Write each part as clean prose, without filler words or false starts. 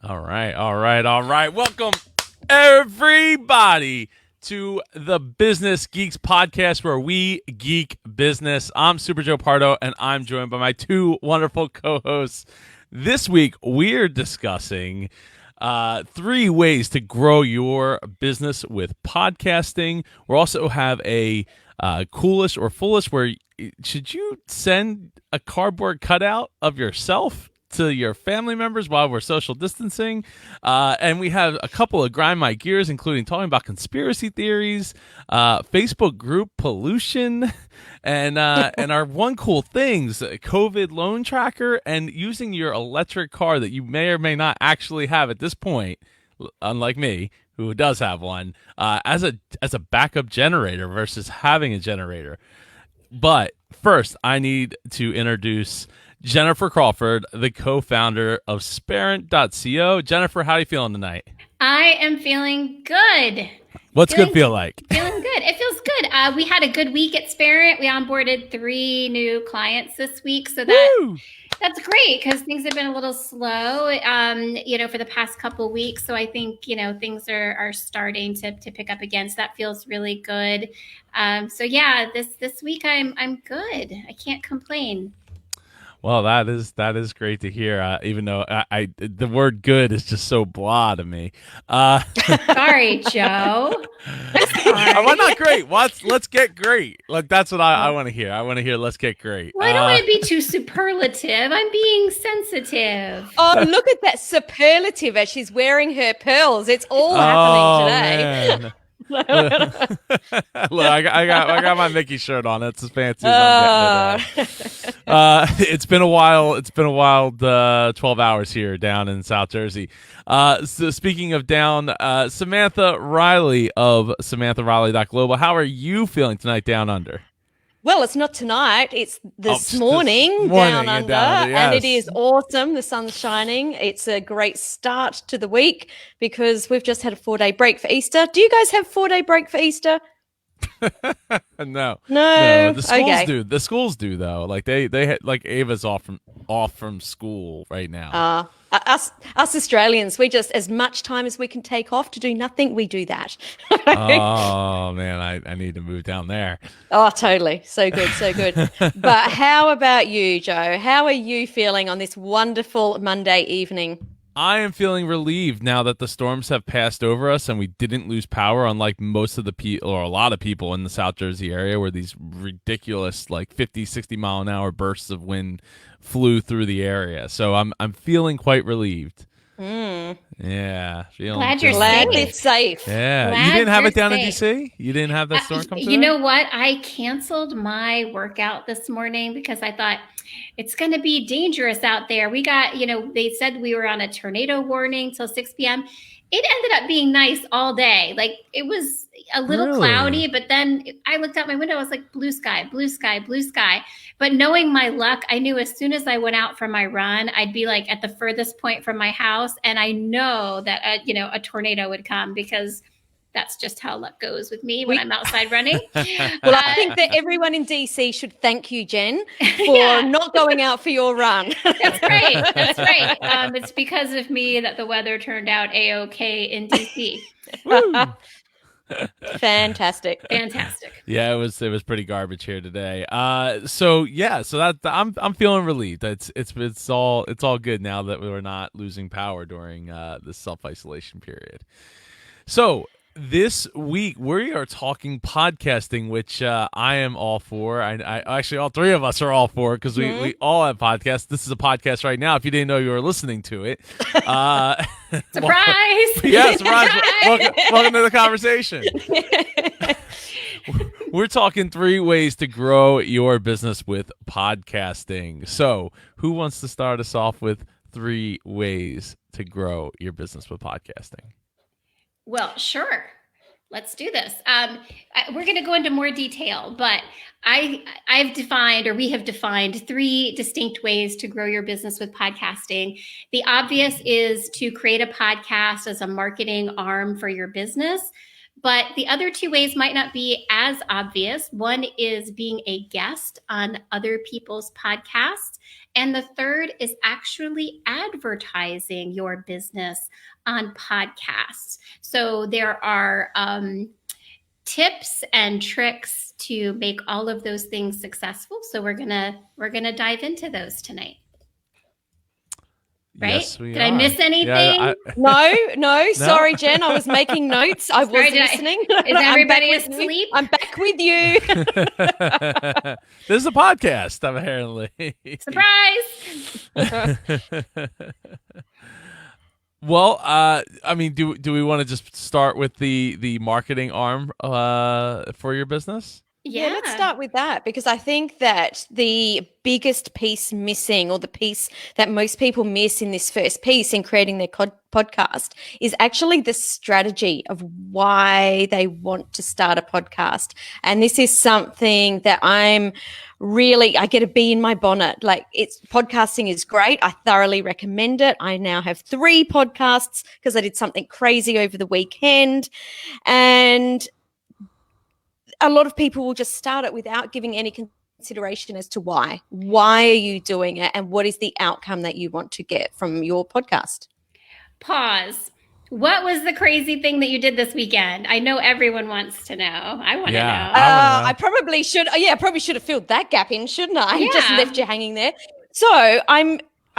All right, all right, all right. Welcome, everybody, to the Business Geeks podcast where we geek business. I'm Super Joe Pardo, and I'm joined by my two wonderful co-hosts. This week, we're discussing 3 ways to grow your business with podcasting. We also have a coolest or fullest where should you send a cardboard cutout of yourself to your family members while we're social distancing. And we have a couple of grind my gears, including talking about conspiracy theories, Facebook group pollution, and our one cool things, COVID loan tracker, and using your electric car that you may or may not actually have at this point, unlike me, who does have one, as a backup generator versus having a generator. But first, I need to introduce Jennifer Crawford, the co-founder of Sparent.co. Jennifer, how are you feeling tonight? I am feeling good. What's good feel like? Feeling good. It feels good. We had a good week at Sparent. We onboarded 3 new clients this week. So that's great because things have been a little slow, for the past couple weeks. So I think, things are starting to pick up again. So that feels really good. This week I'm good. I can't complain. Well, that is great to hear. Even though the word "good" is just so blah to me. Sorry, Joe. Why not great? Let's get great. Like that's what I want to hear. I want to hear let's get great. Well, I don't want to be too superlative. I'm being sensitive. Oh, look at that superlative as she's wearing her pearls. It's all happening today. Man. Look, I got my Mickey shirt on. It's as fancy as I'm getting it. It's been a while. It's been a wild 12 hours here down in South Jersey. So speaking of down, Samantha Riley of SamanthaRiley.global. How are you feeling tonight down under? Well, it's not tonight. It's this morning down under, yes. And it is awesome. The sun's shining. It's a great start to the week because we've just had a 4-day break for Easter. Do you guys have 4-day break for Easter? No. The schools okay. The schools do though. Like they like Ava's off from school right now. Us Australians, we just, as much time as we can take off to do nothing, we do that. Oh man, I need to move down there. Oh, totally. So good, so good. But how about you, Joe? How are you feeling on this wonderful Monday evening? I am feeling relieved now that the storms have passed over us and we didn't lose power, unlike most of the people or a lot of people in the South Jersey area where these ridiculous like 50, 60 mile an hour bursts of wind flew through the area. So I'm feeling quite relieved. Yeah. Glad you're safe. Yeah. Glad you didn't have it down safe. in DC? You didn't have that storm come through? You know what? I canceled my workout this morning because I thought it's going to be dangerous out there. We got, they said we were on a tornado warning till 6 p.m. It ended up being nice all day. Like it was a little cloudy, but then I looked out my window. I was like, blue sky, blue sky, blue sky. But knowing my luck, I knew as soon as I went out for my run, I'd be like at the furthest point from my house. And I know that, a tornado would come because that's just how luck goes with me when I'm outside running. Well, I think that everyone in DC should thank you, Jen, for not going out for your run. That's right. That's right. It's because of me that the weather turned out A-OK in DC. Fantastic. Yeah, it was pretty garbage here today. So that I'm feeling relieved. It's all good now that we're not losing power during the self-isolation period. So this week we are talking podcasting, which I am all for. I actually all 3 of us are all for because we all have podcasts. This is a podcast right now. If you didn't know you were listening to it, surprise! Yeah, surprise! Welcome to the conversation. We're talking 3 ways to grow your business with podcasting. So, who wants to start us off with 3 ways to grow your business with podcasting? Well, sure. Let's do this. We're going to go into more detail, but we have defined 3 distinct ways to grow your business with podcasting. The obvious is to create a podcast as a marketing arm for your business. But the other 2 ways might not be as obvious. One is being a guest on other people's podcasts. And the third is actually advertising your business on podcasts. So there are tips and tricks to make all of those things successful. So we're gonna dive into those tonight. Right? Yes, we Did are. I miss anything? Yeah, no. Sorry, Jen. I was making notes. I was listening. Is everybody asleep? I'm back with you. This is a podcast, apparently. Surprise! Well, I mean, do we want to just start with the marketing arm for your business? Yeah, let's start with that, because I think that the biggest piece missing, or the piece that most people miss in this first piece in creating their podcast, is actually the strategy of why they want to start a podcast. And this is something that I get a bee in my bonnet. Like, podcasting is great. I thoroughly recommend it. I now have 3 podcasts because I did something crazy over the weekend. And a lot of people will just start it without giving any consideration as to why. Why are you doing it, and what is the outcome that you want to get from your podcast? Pause. What was the crazy thing that you did this weekend? I know everyone wants to know. I want to know. I probably should. I probably should have filled that gap in, shouldn't I? Yeah. Just left you hanging there. So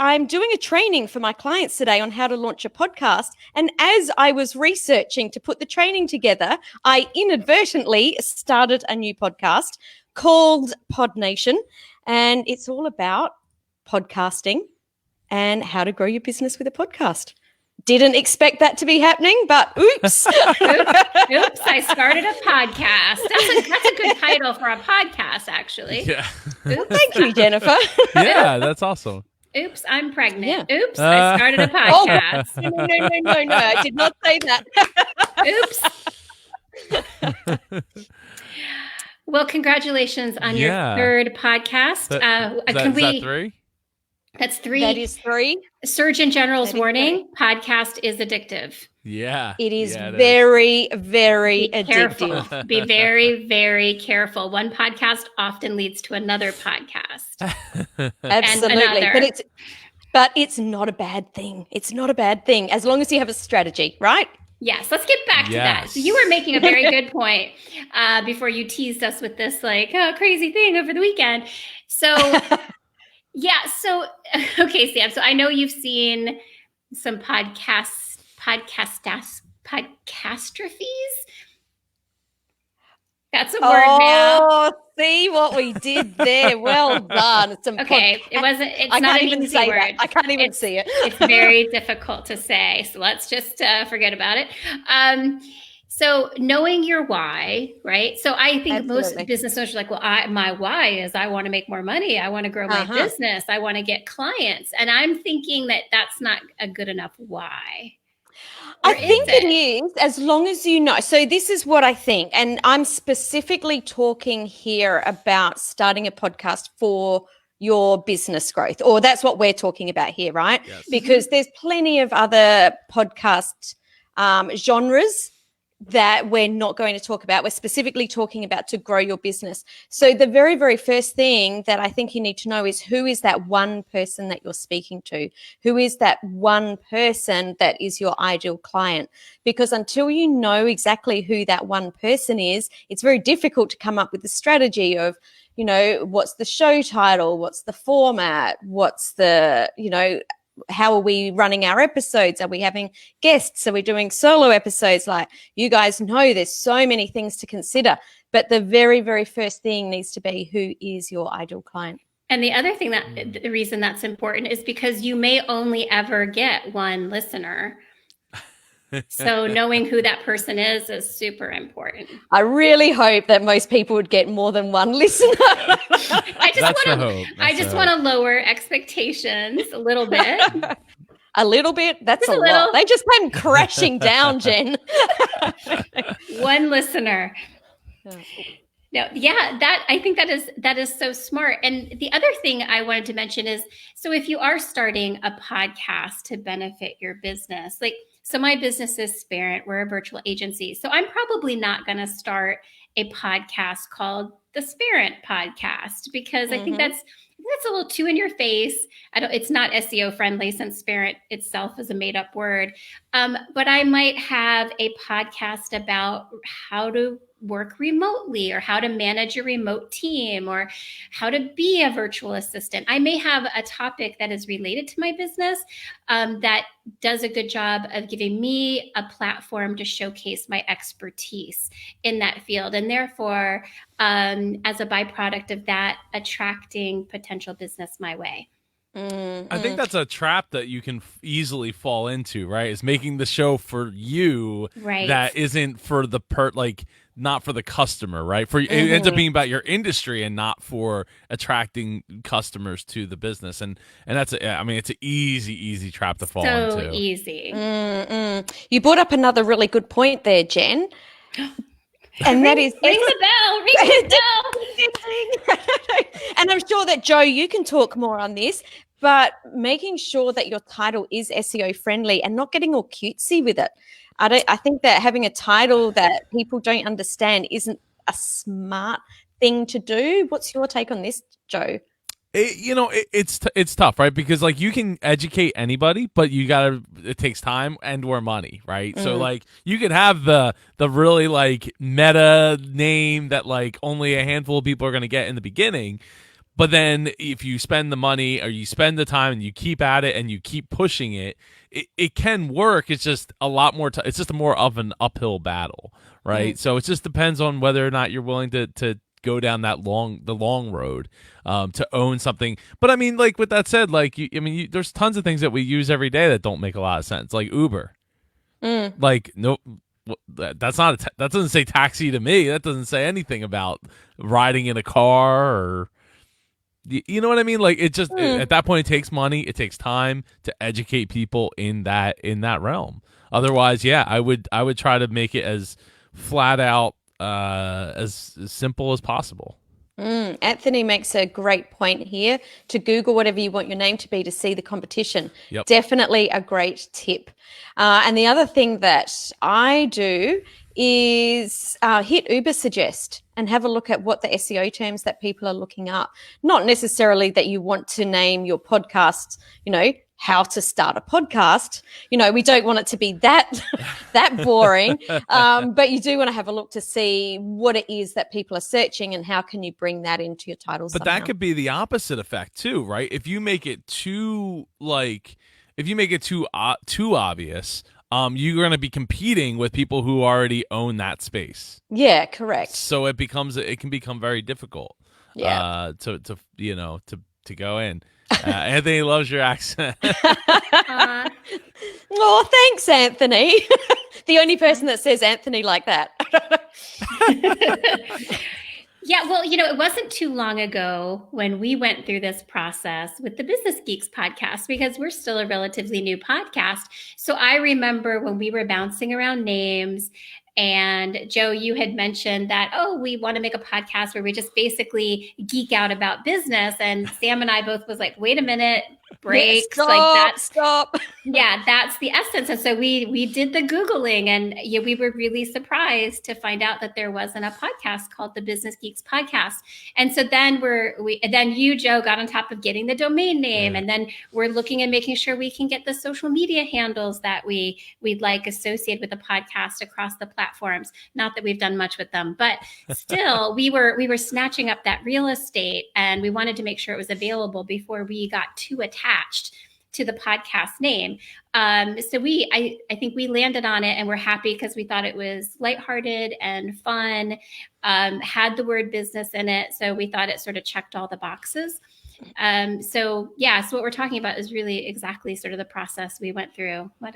I'm doing a training for my clients today on how to launch a podcast. And as I was researching to put the training together, I inadvertently started a new podcast called Pod Nation. And it's all about podcasting and how to grow your business with a podcast. Didn't expect that to be happening, but oops. Oops, I started a podcast. That's a good title for a podcast, actually. Yeah. Well, thank you, Jennifer. Yeah, that's awesome. Oops, I'm pregnant. Yeah. Oops, I started a podcast. No, I did not say that. Oops. Well, congratulations on your 3rd podcast. Is that 3? That's 3. That is 3. Surgeon General's warning, podcast is addictive. Yeah. It is very, very Be addictive. Careful. Be very, very careful. One podcast often leads to another podcast. Absolutely. But it's not a bad thing. It's not a bad thing, as long as you have a strategy, right? Yes, let's get back to that. So you were making a very good point before you teased us with this crazy thing over the weekend. So okay, Sam. So I know you've seen some podcastrophes. That's a word now. Oh, see what we did there. Well done. It's I not can't an even easy say word. that. I can't even see it. It's very difficult to say. So let's just forget about it. So knowing your why, right? So I think Absolutely. most business owners are like, well, my why is I want to make more money. I want to grow my business. I want to get clients. And I'm thinking that that's not a good enough why. I think it is, as long as you know. So this is what I think. And I'm specifically talking here about starting a podcast for your business growth, or that's what we're talking about here, right? Yes. Because there's plenty of other podcast genres that we're not going to talk about. We're specifically talking about to grow your business. So the very, very first thing that I think you need to know is, who is that one person that you're speaking to? Who is that one person that is your ideal client? Because until you know exactly who that one person is, it's very difficult to come up with the strategy of, what's the show title? What's the format? What's the, how are we running our episodes? Are we having guests? Are we doing solo episodes? Like, you guys know, there's so many things to consider, but the very, very first thing needs to be, who is your ideal client? And the other thing the reason that's important is because you may only ever get one listener. So knowing who that person is super important. I really hope that most people would get more than one listener. I just want to lower expectations a little bit. A little bit? That's a lot. They just came crashing down, Jen. One listener. No, I think that is so smart. And the other thing I wanted to mention is, so if you are starting a podcast to benefit your business, like, So my business is Sparent. We're a virtual agency. So I'm probably not going to start a podcast called the Sparent Podcast, because I think that's a little too in your face. It's not SEO friendly, since Sparent itself is a made up word. But I might have a podcast about how to work remotely, or how to manage a remote team, or how to be a virtual assistant. I may have a topic that is related to my business that does a good job of giving me a platform to showcase my expertise in that field. And therefore, as a byproduct of that, attracting potential business my way. I think that's a trap that you can easily fall into, right? Is making the show for you, right, that isn't for the not for the customer, right? It ends up being about your industry and not for attracting customers to the business. And that's it's an easy trap to fall into. So easy. You brought up another really good point there, Jen. And that is ring the bell. And I'm sure that Joe, you can talk more on this, but making sure that your title is SEO friendly and not getting all cutesy with it. I think that having a title that people don't understand isn't a smart thing to do. What's your take on this, Joe? It's tough, right? Because like you can educate anybody, but it takes time and/or money, right? So like you could have the really like meta name that like only a handful of people are going to get in the beginning. But then if you spend the money, or you spend the time and you keep at it and you keep pushing it, it can work. It's just a lot more it's just more of an uphill battle, right? So it just depends on whether or not you're willing to go down the long road to own something. But I mean, like with that said, like there's tons of things that we use every day that don't make a lot of sense, like Uber. Like no, that's not that doesn't say taxi to me. That doesn't say anything about riding in a car, or you know what I mean? Like it just at that point, it takes money, it takes time to educate people in that realm. Otherwise, yeah, I would try to make it as flat out as simple as possible. Anthony makes a great point here, to Google whatever you want your name to be to see the competition. Yep. Definitely a great tip. And the other thing that I do is hit Uber Suggest and have a look at what the SEO terms that people are looking up. Not necessarily that you want to name your podcast, how to start a podcast. We don't want it to be that boring, but you do want to have a look to see what it is that people are searching and how can you bring that into your title. But somehow. That could be the opposite effect too, right? If you make it too obvious, you're going to be competing with people who already own that space. Yeah, correct. So it can become very difficult. Yeah. To go in. Anthony loves your accent. Oh, thanks, Anthony. The only person that says Anthony like that. Yeah, well, it wasn't too long ago when we went through this process with the Business Geeks podcast, because we're still a relatively new podcast. So I remember when we were bouncing around names, and Joe, you had mentioned that, we want to make a podcast where we just basically geek out about business. And Sam and I both was like, wait a minute, break. Stop. Yeah, that's the essence. And so we did the Googling, and we were really surprised to find out that there wasn't a podcast called the Business Geeks Podcast. And so then then you, Joe, got on top of getting the domain name. And then we're looking and making sure we can get the social media handles that we'd like associated with the podcast across the platforms. Not that we've done much with them, but still we were snatching up that real estate, and we wanted to make sure it was available before we got too attached to the podcast name. So I think we landed on it, and we're happy because we thought it was lighthearted and fun, had the word business in it. So we thought it sort of checked all the boxes. So what we're talking about is really exactly sort of the process we went through. A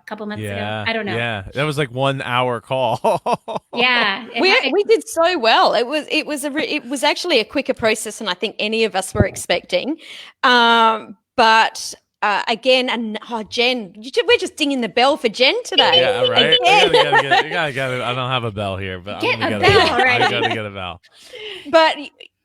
couple months ago. I don't know. Yeah, that was like 1 hour call. Yeah, we did so well. It was actually a quicker process than I think any of us were expecting. But again, and Jen, we're just dinging the bell for Jen today. Yeah, right. I don't have a bell here, but get a bell, right? I gotta get a bell. But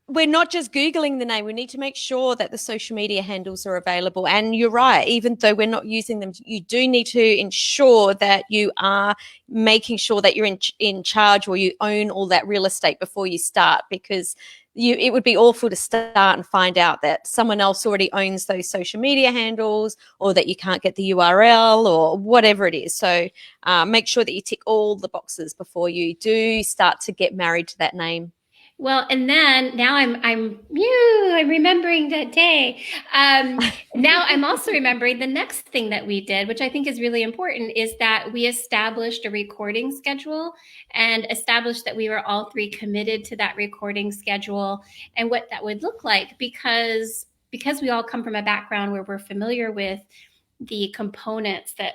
we're not just Googling the name. We need to make sure that the social media handles are available. And you're right, even though we're not using them, you do need to ensure that you are making sure that you're in charge, or you own all that real estate before you start, because it would be awful to start and find out that someone else already owns those social media handles, or that you can't get the URL or whatever it is. So make sure that you tick all the boxes before you do start to get married to that name. Well, and then now I'm remembering that day. Now I'm also remembering the next thing that we did, which I think is really important, is that we established a recording schedule and established that we were all three committed to that recording schedule and what that would look like, because we all come from a background where we're familiar with the components that,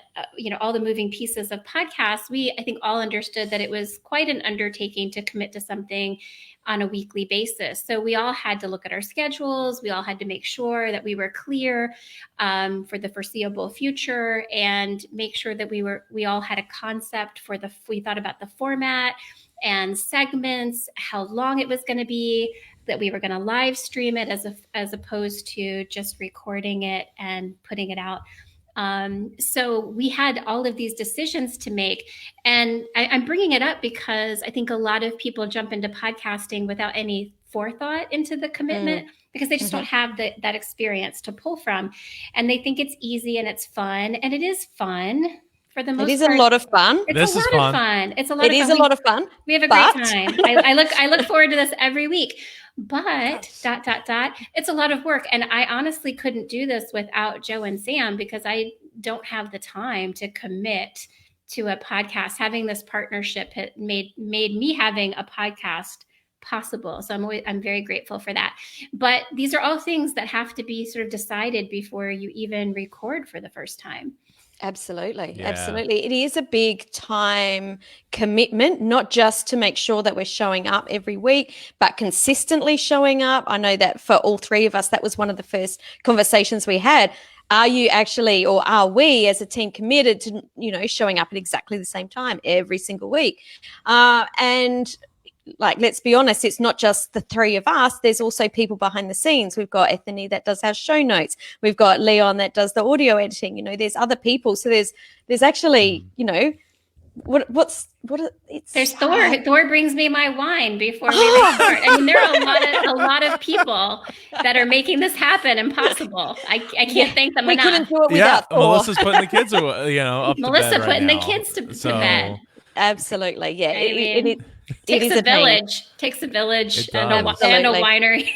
all the moving pieces of podcasts. I think all understood that it was quite an undertaking to commit to something on a weekly basis. So we all had to look at our schedules. We all had to make sure that we were clear for the foreseeable future, and make sure that we all had a concept we thought about the format and segments, how long it was going to be, that we were going to live stream it as opposed to just recording it and putting it out. So we had all of these decisions to make, and I'm bringing it up because I think a lot of people jump into podcasting without any forethought into the commitment, because they just don't have that experience to pull from, and they think it's easy and it's fun, and it is fun. For the most part, it is a lot of fun. It's a lot of fun. It's a lot. It is a lot of fun. We have a great time. I look forward to this every week. But ... it's a lot of work. And I honestly couldn't do this without Joe and Sam, because I don't have the time to commit to a podcast. Having this partnership made me having a podcast possible. So I'm very grateful for that. But these are all things that have to be sort of decided before you even record for the first time. Absolutely. Yeah. Absolutely. It is a big time commitment, not just to make sure that we're showing up every week, but consistently showing up. I know that for all three of us, that was one of the first conversations we had. Are you actually, or are we as a team committed to, showing up at exactly the same time every single week? And let's be honest, it's not just the three of us. There's also people behind the scenes. We've got Ethany that does our show notes. We've got Leon that does the audio editing. There's other people. So there's actually, there's Thor. Thor brings me my wine before we record. I mean, there are a lot of people that are making this happen and possible. I can't thank them enough. We couldn't do it without Thor. Melissa's putting the kids, up Melissa to bed putting right the kids to bed. Absolutely, yeah. It takes a village. Takes a village and a winery.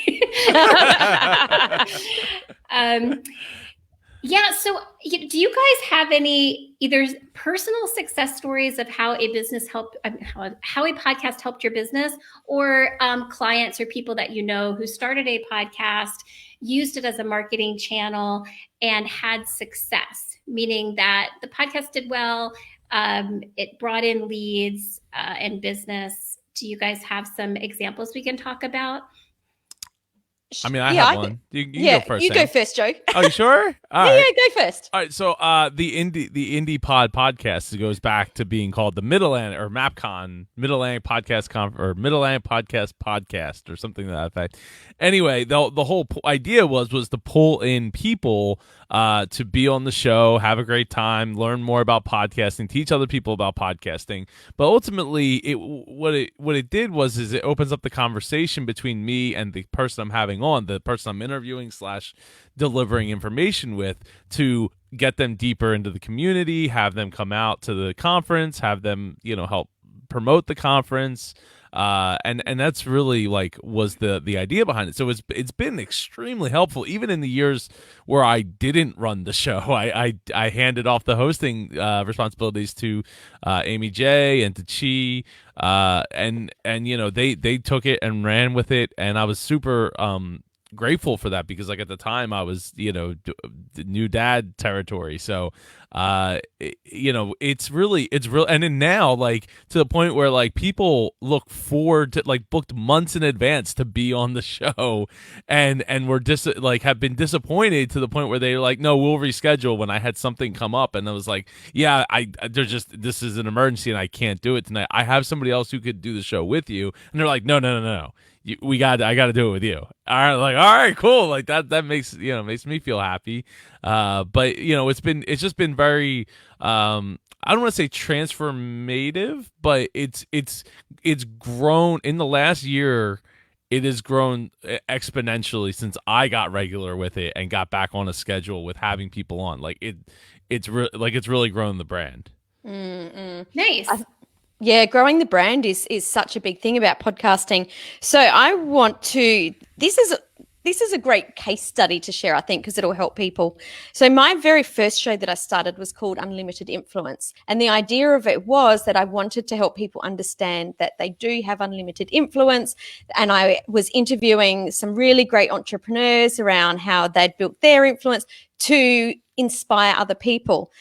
Yeah. So, do you guys have any either personal success stories of how a business how a podcast helped your business, or clients or people that who started a podcast, used it as a marketing channel, and had success, meaning that the podcast did well, it brought in leads and business? Do you guys have some examples we can talk about? I mean, I have one. You go first. You go first, Joe. Oh, you sure? All right. Yeah, go first. All right. So, the Indie Pod podcast goes back to being called the Mid-Atlantic or MapCon Mid-Atlantic Podcast or Mid-Atlantic Podcast or something to that effect. Anyway, the whole idea was to pull in people to be on the show, have a great time, learn more about podcasting, teach other people about podcasting. But ultimately, what it did was it opens up the conversation between me and the person I'm having on, the person I'm interviewing / delivering information with, to get them deeper into the community, have them come out to the conference, have them help promote the conference. And that's really was the idea behind it. So it's been extremely helpful, even in the years where I didn't run the show. I handed off the hosting responsibilities to Amy J and to Chi, and they took it and ran with it, and I was super grateful for that, because at the time I was new dad territory. So it's real. And then now to the point where people look forward to booked months in advance to be on the show, and were have been disappointed to the point where they're like, no, we'll reschedule, when I had something come up and I was like, yeah, this is an emergency and I can't do it tonight. I have somebody else who could do the show with you. And they're like, no. I got to do it with you. All right, like, all right, cool. Like that makes, makes me feel happy. But it's just been very, I don't want to say transformative, but it's grown in the last year. It has grown exponentially since I got regular with it and got back on a schedule with having people on. Like it's really grown the brand. Nice. Yeah, growing the brand is such a big thing about podcasting. So I want to. This is a great case study to share, I think, because it'll help people. So my very first show that I started was called Unlimited Influence, and the idea of it was that I wanted to help people understand that they do have unlimited influence. And I was interviewing some really great entrepreneurs around how they'd built their influence to inspire other people.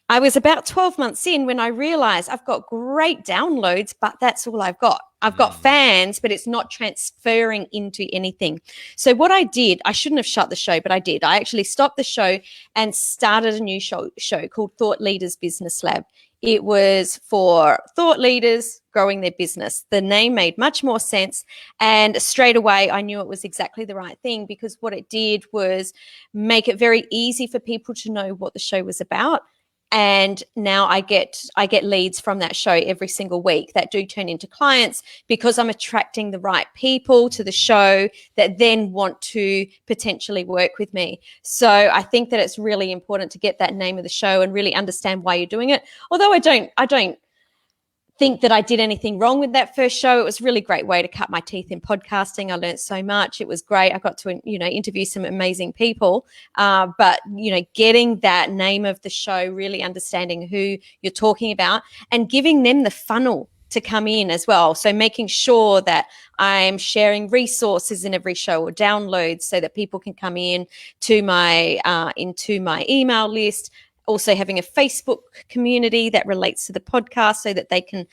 I was about 12 months in when I realized I've got great downloads, but that's all I've got. I've got fans, but it's not transferring into anything. So what I did, I shouldn't have shut the show, but I did. I actually stopped the show and started a new show called Thought Leaders Business Lab. It was for thought leaders growing their business. The name made much more sense. And straight away, I knew it was exactly the right thing, because what it did was make it very easy for people to know what the show was about. And now I get leads from that show every single week that do turn into clients, because I'm attracting the right people to the show that then want to potentially work with me. So I think that it's really important to get that name of the show and really understand why you're doing it. Although I don't think that I did anything wrong with that first show. It was a really great way to cut my teeth in podcasting. I learned so much. It was great. I got to, interview some amazing people. But getting that name of the show, really understanding who you're talking about and giving them the funnel to come in as well. So making sure that I'm sharing resources in every show or downloads so that people can come in to my into my email list. Also having a Facebook community that relates to the podcast so that they can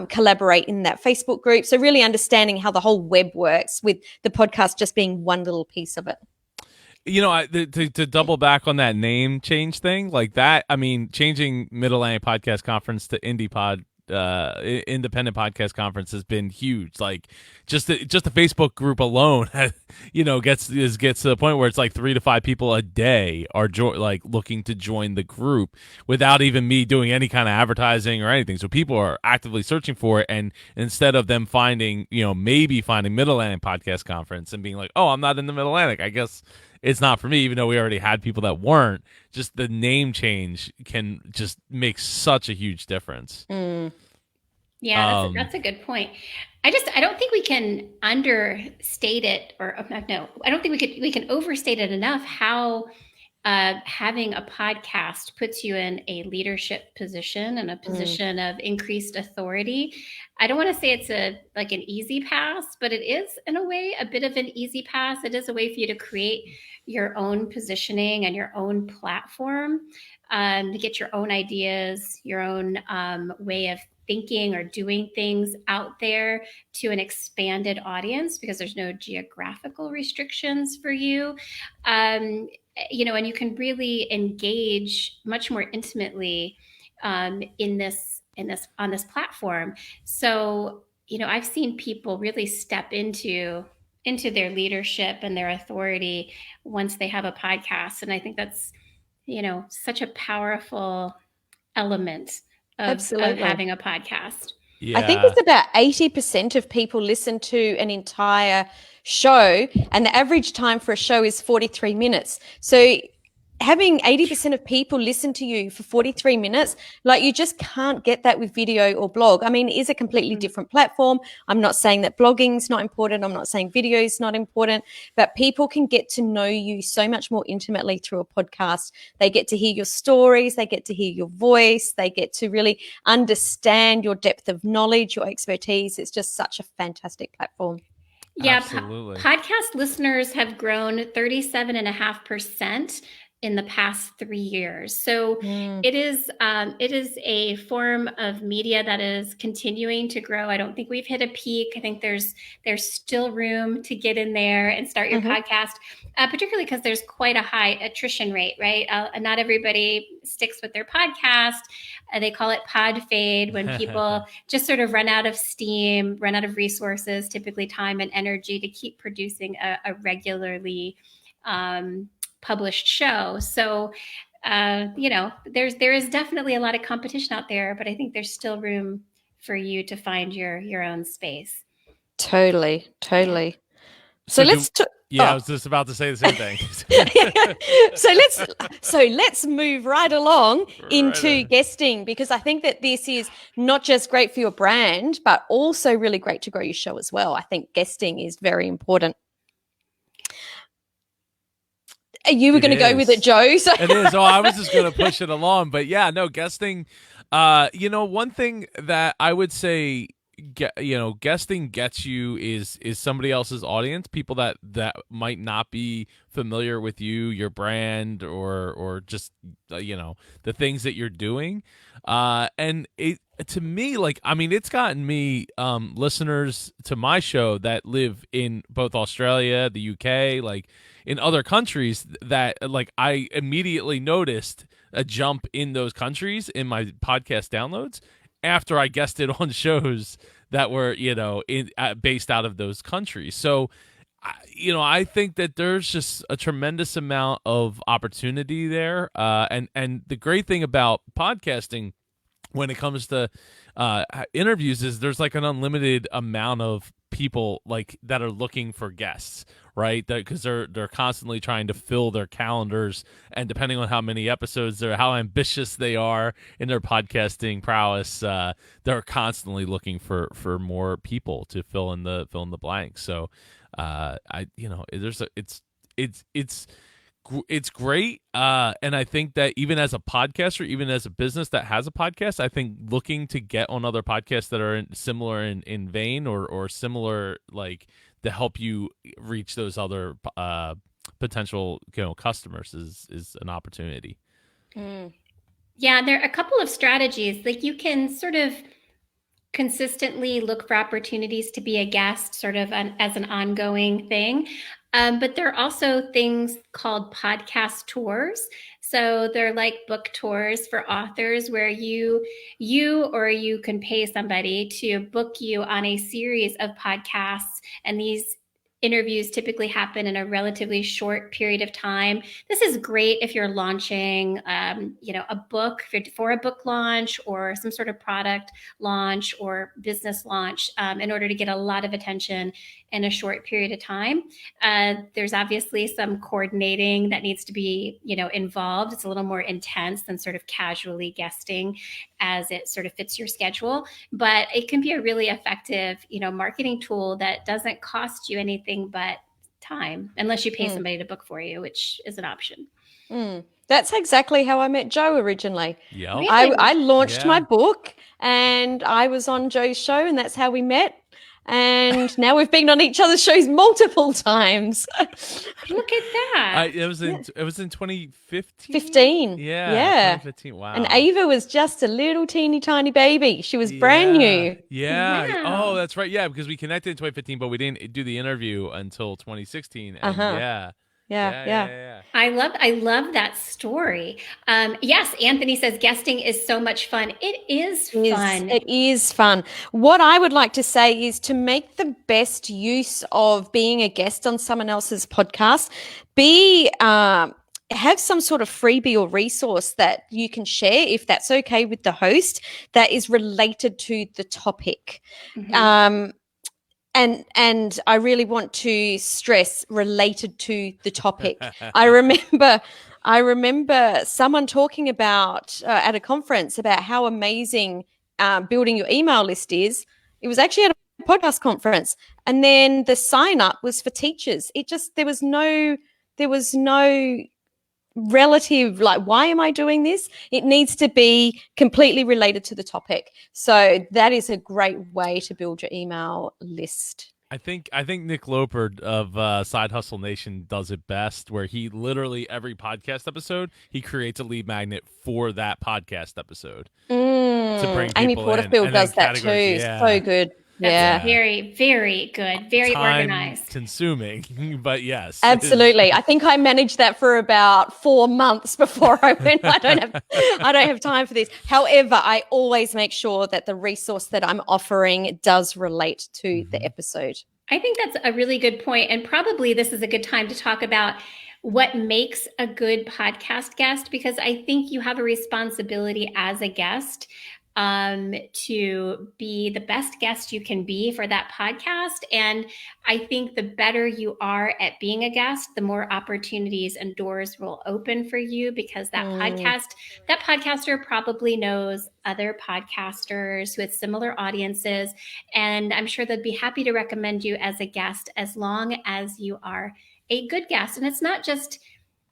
collaborate in that Facebook group. So really understanding how the whole web works, with the podcast just being one little piece of it. To double back on that name change thing, like that, I mean, changing Mid-Atlantic Podcast Conference to Independent Podcast Conference has been huge. Like just the Facebook group alone, gets to the point where it's like 3 to 5 people a day are looking to join the group without even me doing any kind of advertising or anything. So people are actively searching for it, and instead of them finding Mid-Atlantic Podcast Conference and being like, oh, I'm not in the Mid-Atlantic, I guess it's not for me, even though we already had people that weren't. Just the name change can just make such a huge difference. Yeah, that's a good point. I don't think we can understate it, or no, I don't think we can overstate it enough how having a podcast puts you in a leadership position and a position of increased authority. I don't want to say it's an easy pass, but it is in a way a bit of an easy pass. It is a way for you to create your own positioning and your own platform, to get your own ideas, your own way of thinking or doing things out there to an expanded audience, because there's no geographical restrictions for you. And you can really engage much more intimately on this platform. So, I've seen people really step into their leadership and their authority once they have a podcast. And I think that's, such a powerful element of having a podcast. Yeah. I think it's about 80% of people listen to an entire show, and the average time for a show is 43 minutes. So having 80% of people listen to you for 43 minutes, you just can't get that with video or blog. I mean, it is a completely different platform. I'm not saying that blogging's not important. I'm not saying video's not important, but people can get to know you so much more intimately through a podcast. They get to hear your stories. They get to hear your voice. They get to really understand your depth of knowledge, your expertise. It's just such a fantastic platform. Yeah. Podcast listeners have grown 37.5% in the past 3 years. So it is a form of media that is continuing to grow. I don't think we've hit a peak. I think there's still room to get in there and start your podcast, particularly because there's quite a high attrition rate, right? Not everybody sticks with their podcast. They call it pod fade, when people just sort of run out of steam, run out of resources, typically time and energy, to keep producing a regularly published show. So, there is definitely a lot of competition out there, but I think there's still room for you to find your own space. Totally. So let's I was just about to say the same thing. So let's move right along into guesting, because I think that this is not just great for your brand, but also really great to grow your show as well. I think guesting is very important. You were going to go with it, Joe. So. It is. Oh, I was just going to push it along. But yeah, no, guesting, one thing that I would say, guesting gets you is somebody else's audience, people that might not be familiar with you, your brand, or just, the things that you're doing. And to me, it's gotten me listeners to my show that live in both Australia, the UK, in other countries, that I immediately noticed a jump in those countries in my podcast downloads after I guested on shows that were, based out of those countries. So, I think that there's just a tremendous amount of opportunity there. And the great thing about podcasting when it comes to interviews is there's an unlimited amount of people that are looking for guests, right? Because they're constantly trying to fill their calendars, and depending on how many episodes or how ambitious they are in their podcasting prowess, they're constantly looking for more people to fill in the blanks. So, it's great, and I think that even as a podcaster, even as a business that has a podcast, I think looking to get on other podcasts that are similar in vein or similar, to help you reach those other potential customers is an opportunity. Yeah, there are a couple of strategies. You can sort of consistently look for opportunities to be a guest, sort of as an ongoing thing. But there are also things called podcast tours. So they're like book tours for authors, where you can pay somebody to book you on a series of podcasts, and these interviews typically happen in a relatively short period of time. This is great if you're launching, a book, for a book launch or some sort of product launch or business launch, in order to get a lot of attention in a short period of time. There's obviously some coordinating that needs to be, involved. It's a little more intense than sort of casually guesting, as it sort of fits your schedule. But it can be a really effective, marketing tool that doesn't cost you anything but time, unless you pay somebody to book for you, which is an option. That's exactly how I met Joe originally. Yeah, really? I launched my book, and I was on Joe's show, and that's how we met. And now we've been on each other's shows multiple times. Look at that. It was in 2015. 15. Yeah. 2015. Wow. And Ava was just a little teeny tiny baby. She was brand new. Yeah. Wow. Oh, that's right. Yeah, because we connected in 2015, but we didn't do the interview until 2016. And Yeah. I love that story. Yes, Anthony says guesting is so much fun. It is fun. It is fun. What I would like to say is to make the best use of being a guest on someone else's podcast. Have some sort of freebie or resource that you can share, if that's okay with the host, that is related to the topic. And I really want to stress related to the topic. I remember someone talking about at a conference about how amazing building your email list is. It was actually at a podcast conference, and then the sign up was for teachers. There was no relative, why am I doing this? It needs to be completely related to the topic. So that is a great way to build your email list. I think Nick Loper of Side Hustle Nation does it best, where he literally every podcast episode he creates a lead magnet for that podcast episode to bring people Amy Porterfield in, does that too. Yeah. So good. That's very, very good. Very organized. Consuming, but yes. Absolutely. I think I managed that for about 4 months before I went, I don't have time for this. However, I always make sure that the resource that I'm offering does relate to the episode. I think that's a really good point. And probably this is a good time to talk about what makes a good podcast guest, because I think you have a responsibility as a guest to be the best guest you can be for that podcast. And I think the better you are at being a guest, the more opportunities and doors will open for you, because that podcaster probably knows other podcasters with similar audiences. And I'm sure they'd be happy to recommend you as a guest as long as you are a good guest. And it's not just,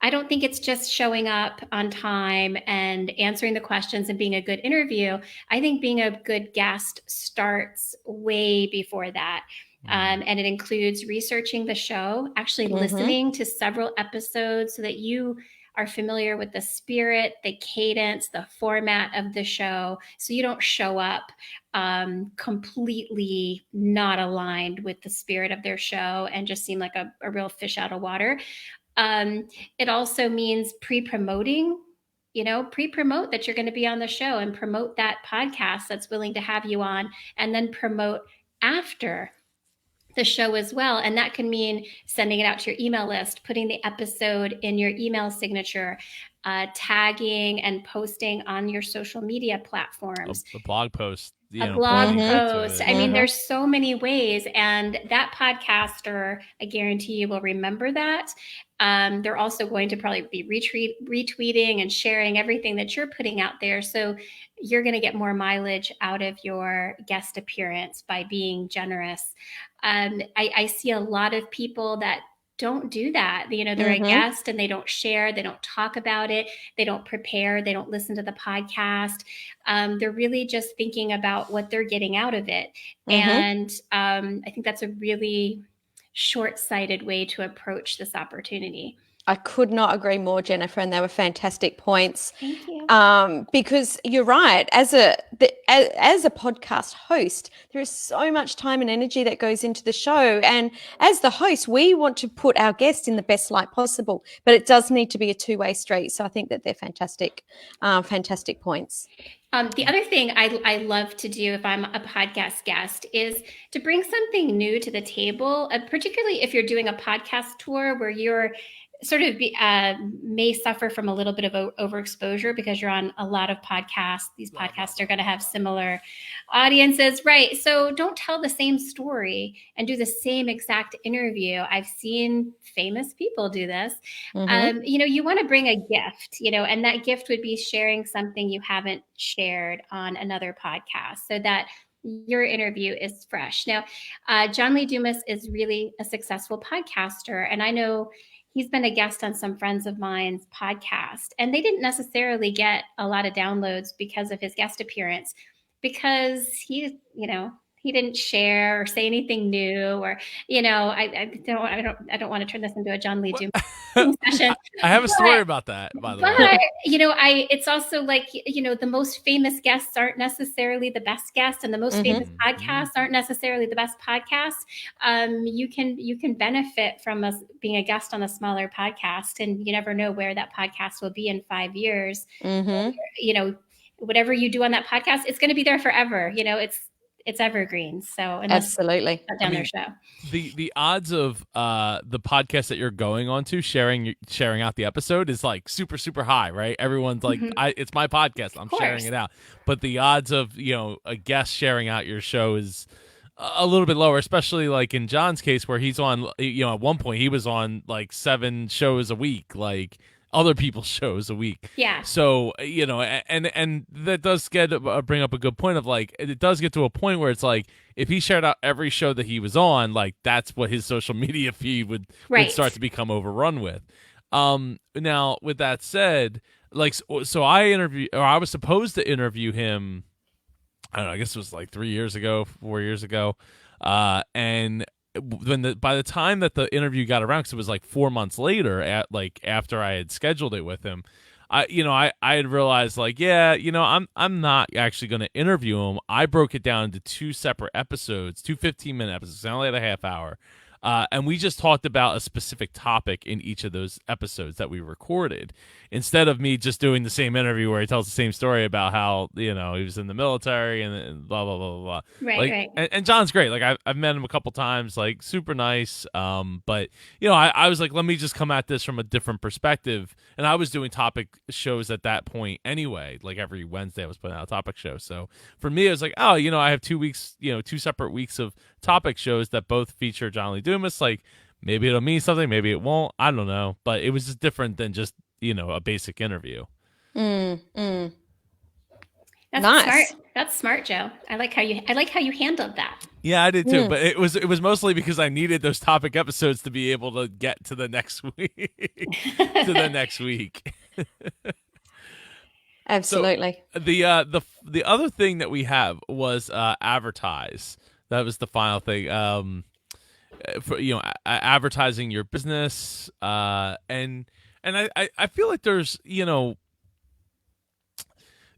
I don't think it's just showing up on time and answering the questions and being a good interview. I think being a good guest starts way before that. And it includes researching the show, actually listening to several episodes so that you are familiar with the spirit, the cadence, the format of the show. So you don't show up completely not aligned with the spirit of their show and just seem like a real fish out of water. It also means pre-promoting, pre-promote that you're going to be on the show and promote that podcast that's willing to have you on, and then promote after the show as well. And that can mean sending it out to your email list, putting the episode in your email signature, tagging and posting on your social media platforms. A blog post. A blog post. I mean, there's so many ways, and that podcaster, I guarantee you, will remember that. They're also going to probably be retweeting and sharing everything that you're putting out there. So you're going to get more mileage out of your guest appearance by being generous. I see a lot of people that don't do that. They're a guest and they don't share, they don't talk about it, they don't prepare, they don't listen to the podcast. They're really just thinking about what they're getting out of it. And I think that's a really short-sighted way to approach this opportunity. I could not agree more, Jennifer, and they were fantastic points. Thank you. Because you're right. As a podcast host, there is so much time and energy that goes into the show, and as the host, we want to put our guest in the best light possible. But it does need to be a two-way street. So I think that they're fantastic points. The other thing I love to do if I'm a podcast guest is to bring something new to the table, particularly if you're doing a podcast tour where you're sort of may suffer from a little bit of overexposure because you're on a lot of podcasts. These podcasts are going to have similar audiences, right? So don't tell the same story and do the same exact interview. I've seen famous people do this. You want to bring a gift, and that gift would be sharing something you haven't shared on another podcast so that your interview is fresh. Now, John Lee Dumas is really a successful podcaster, and I know he's been a guest on some friends of mine's podcast, and they didn't necessarily get a lot of downloads because of his guest appearance, because he didn't share or say anything new, or I don't want to turn this into a John Lee Dumas session. I have a story about that, by the way. But it's also like the most famous guests aren't necessarily the best guests, and the most famous podcasts aren't necessarily the best podcasts. You can benefit from us being a guest on a smaller podcast, and you never know where that podcast will be in 5 years. Whatever you do on that podcast, it's going to be there forever. It's evergreen. So absolutely, shut down their show. The odds of the podcast that you're going on to sharing out the episode is like super, super high, right? Everyone's like, it's my podcast, I'm sharing it out. But the odds of a guest sharing out your show is a little bit lower, especially like in John's case where he's on. At one point he was on like 7 shows a week, like other people's shows a week. Yeah. So, and that does bring up a good point of like, it does get to a point where it's like, if he shared out every show that he was on, like that's what his social media feed would start to become overrun with. Now with that said, like, so I was supposed to interview him, I don't know, I guess it was like 3 years ago, 4 years ago. And by the time that the interview got around, because it was like 4 months later, after I had scheduled it with him, I had realized like, yeah, I'm not actually going to interview him. I broke it down into two separate episodes, two 15-minute episodes. I only had a half hour. And we just talked about a specific topic in each of those episodes that we recorded, instead of me just doing the same interview where he tells the same story about how, he was in the military and blah, blah, blah, blah, blah. Right. And John's great. Like I've met him a couple times, like super nice. But I was like, let me just come at this from a different perspective. And I was doing topic shows at that point anyway. Like every Wednesday I was putting out a topic show. So for me, it was like, oh, I have 2 weeks, two separate weeks of topic shows that both feature John Lee Dumas. Like maybe it'll mean something, maybe it won't. I don't know. But it was just different than just, a basic interview. That's nice. smart. That's smart, Joe. I like how you handled that. Yeah, I did too. But it was mostly because I needed those topic episodes to be able to get to the next week. Absolutely. So the other thing that we have was advertise. That was the final thing. For advertising your business, and I feel like there's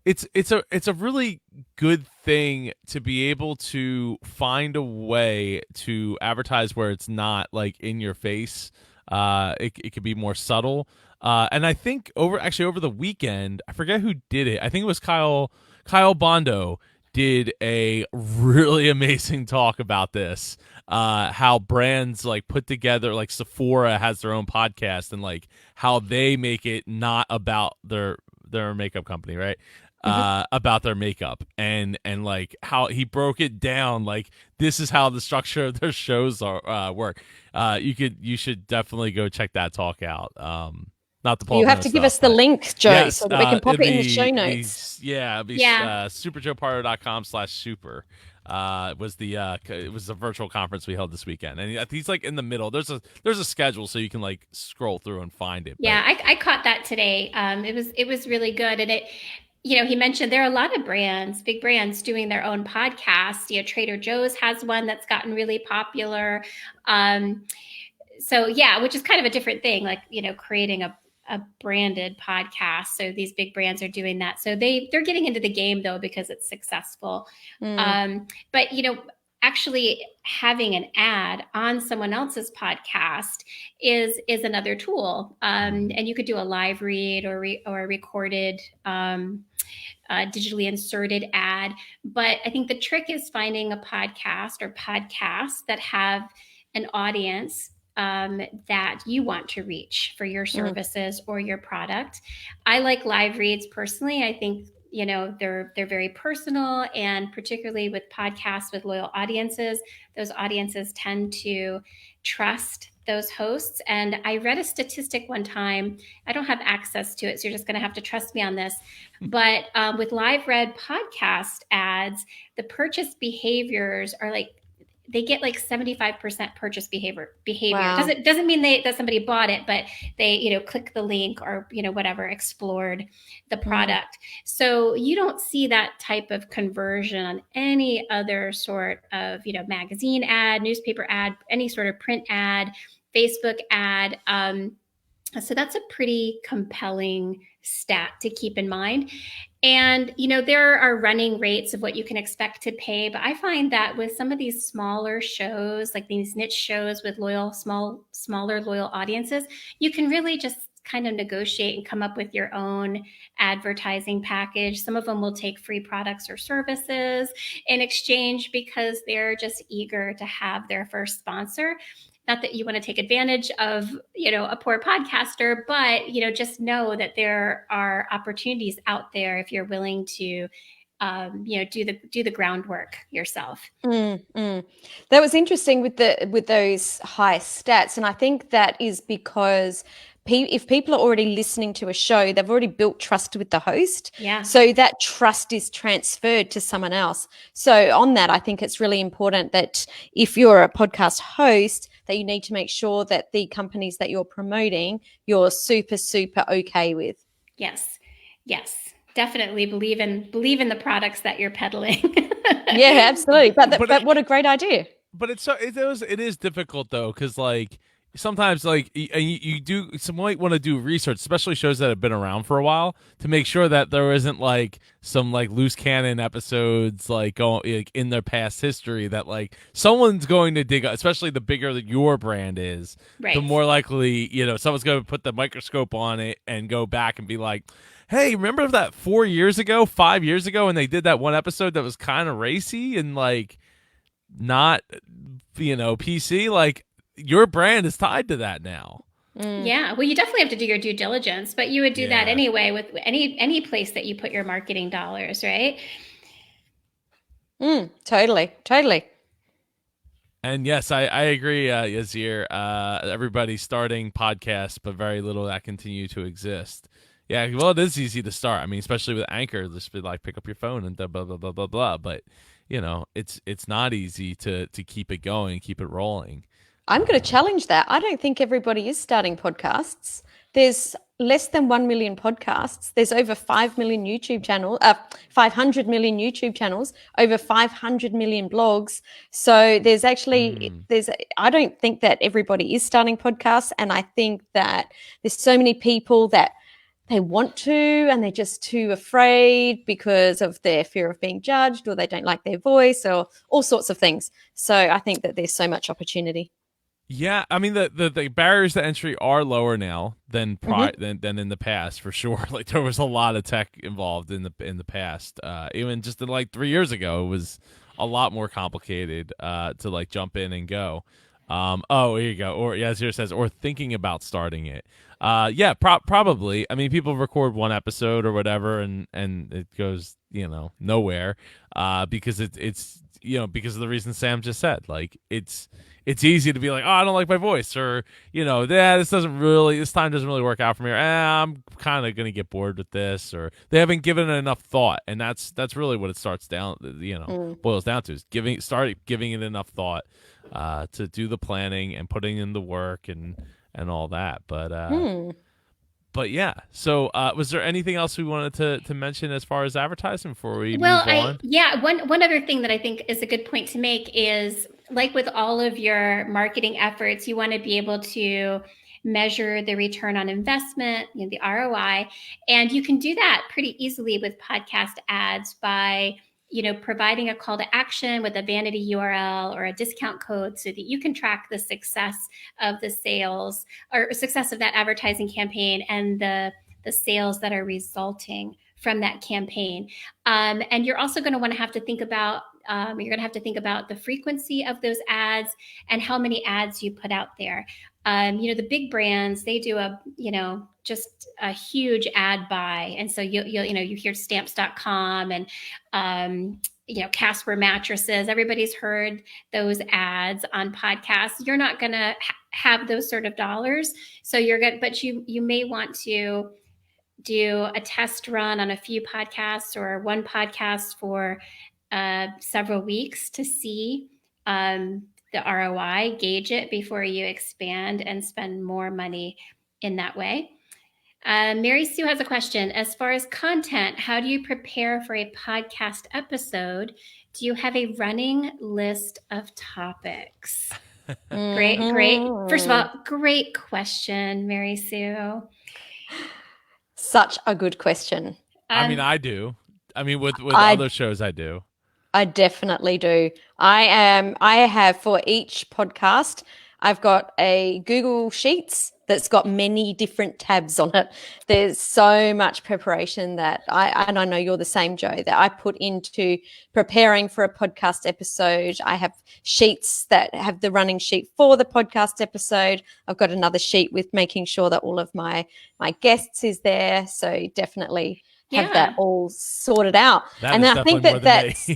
it's a really good thing to be able to find a way to advertise where it's not like in your face. It could be more subtle. And I think over the weekend, I forget who did it. I think it was Kyle Bondo did a really amazing talk about this. How brands like put together, like Sephora has their own podcast, and like how they make it not about their makeup company, right? About their makeup, and like how he broke it down, like this is how the structure of their shows are work. You should definitely go check that talk out. Not the You have to give us the link, Joe, yes, so that we can pop it in the show notes. superjoepardo.com/super. It was a virtual conference we held this weekend, and he's like in the middle. There's a schedule, so you can like scroll through and find it. Yeah, I caught that today. It was really good, and it. He mentioned there are a lot of brands, big brands, doing their own podcasts. Trader Joe's has one that's gotten really popular. So yeah, which is kind of a different thing, like, creating a branded podcast. So these big brands are doing that. So they're getting into the game though, because it's successful. But actually having an ad on someone else's podcast is another tool. And you could do a live read or a recorded, digitally inserted ad. But I think the trick is finding a podcast or podcasts that have an audience that you want to reach for your services or your product. I like live reads personally. I think they're very personal, and particularly with podcasts with loyal audiences, those audiences tend to trust those hosts. And I read a statistic one time. I don't have access to it, so you're just going to have to trust me on this. But with live read podcast ads, the purchase behaviors are like, they get like 75% purchase behavior. Wow. Doesn't mean that somebody bought it, but they, click the link or, whatever, explored the product. So you don't see that type of conversion on any other sort of, magazine ad, newspaper ad, any sort of print ad, Facebook ad. So that's a pretty compelling stat to keep in mind. And, there are running rates of what you can expect to pay. But I find that with some of these smaller shows, like these niche shows with smaller loyal audiences, you can really just kind of negotiate and come up with your own advertising package. Some of them will take free products or services in exchange because they're just eager to have their first sponsor. Not that you want to take advantage of, a poor podcaster, but, just know that there are opportunities out there if you're willing to, do the groundwork yourself. That was interesting with those high stats. And I think that is because if people are already listening to a show, they've already built trust with the host. Yeah. So that trust is transferred to someone else. So on that, I think it's really important that if you're a podcast host, that you need to make sure that the companies that you're promoting, you're super, super okay with. Yes. Definitely believe in the products that you're peddling. Yeah, absolutely. But what a great idea. But it is difficult though, because like sometimes like you do some might want to do research, especially shows that have been around for a while, to make sure that there isn't like some like loose cannon episodes like going like in their past history that like someone's going to dig up, especially the bigger that your brand is, right. the more likely someone's going to put the microscope on it and go back and be like, hey, remember that 4 years ago, 5 years ago, when they did that one episode that was kind of racy and like not PC? Like, your brand is tied to that now. Yeah, well, you definitely have to do your due diligence, but you would do that anyway with any place that you put your marketing dollars, right? Totally. And yes, I agree, Yazir. Everybody's starting podcasts, but very little that continue to exist. Yeah, well, it is easy to start. I mean, especially with Anchor, just be like, pick up your phone and blah blah blah blah blah. But it's not easy to keep it going, keep it rolling. I'm going to challenge that. I don't think everybody is starting podcasts. There's less than 1 million podcasts. There's over 5 million YouTube channels, 500 million YouTube channels, over 500 million blogs. So there's actually, I don't think that everybody is starting podcasts. And I think that there's so many people that they want to, and they're just too afraid because of their fear of being judged, or they don't like their voice, or all sorts of things. So I think that there's so much opportunity. Yeah, I mean the barriers to entry are lower now than than in the past, for sure. Like, there was a lot of tech involved in the past. Even just in, like 3 years ago, it was a lot more complicated to like jump in and go. Here you go. Or Yazir says, or thinking about starting it. Yeah, probably. I mean, people record one episode or whatever, and it goes nowhere. Because it's because of the reason Sam just said. Like, it's easy to be like, oh, I don't like my voice, or this time doesn't really work out for me, or I'm kind of gonna get bored with this, or they haven't given it enough thought. And that's really what it boils down to, is start giving it enough thought to do the planning and putting in the work and all that. But yeah, so was there anything else we wanted to mention as far as advertising before we move on? One other thing that I think is a good point to make is, like with all of your marketing efforts, you want to be able to measure the return on investment, the ROI, and you can do that pretty easily with podcast ads by providing a call to action with a vanity URL or a discount code, so that you can track the success of the sales or success of that advertising campaign and the sales that are resulting from that campaign. And you're also going to have to think about the frequency of those ads and how many ads you put out there. The big brands, they do just a huge ad buy. And so you hear Stamps.com and, Casper mattresses. Everybody's heard those ads on podcasts. You're not going to have those sort of dollars. So but you may want to do a test run on a few podcasts or one podcast for several weeks to see the ROI, gauge it before you expand and spend more money in that way. Mary Sue has a question. As far as content, how do you prepare for a podcast episode? Do you have a running list of topics? Great. First of all, great question, Mary Sue. Such a good question. I mean, I do. I mean, with other shows, I do. I definitely do. I have, for each podcast, I've got a Google Sheets that's got many different tabs on it. There's so much preparation that I know you're the same, Joe, that I put into preparing for a podcast episode. I have sheets that have the running sheet for the podcast episode. I've got another sheet with making sure that all of my guests is there. So definitely have that all sorted out. And I think that's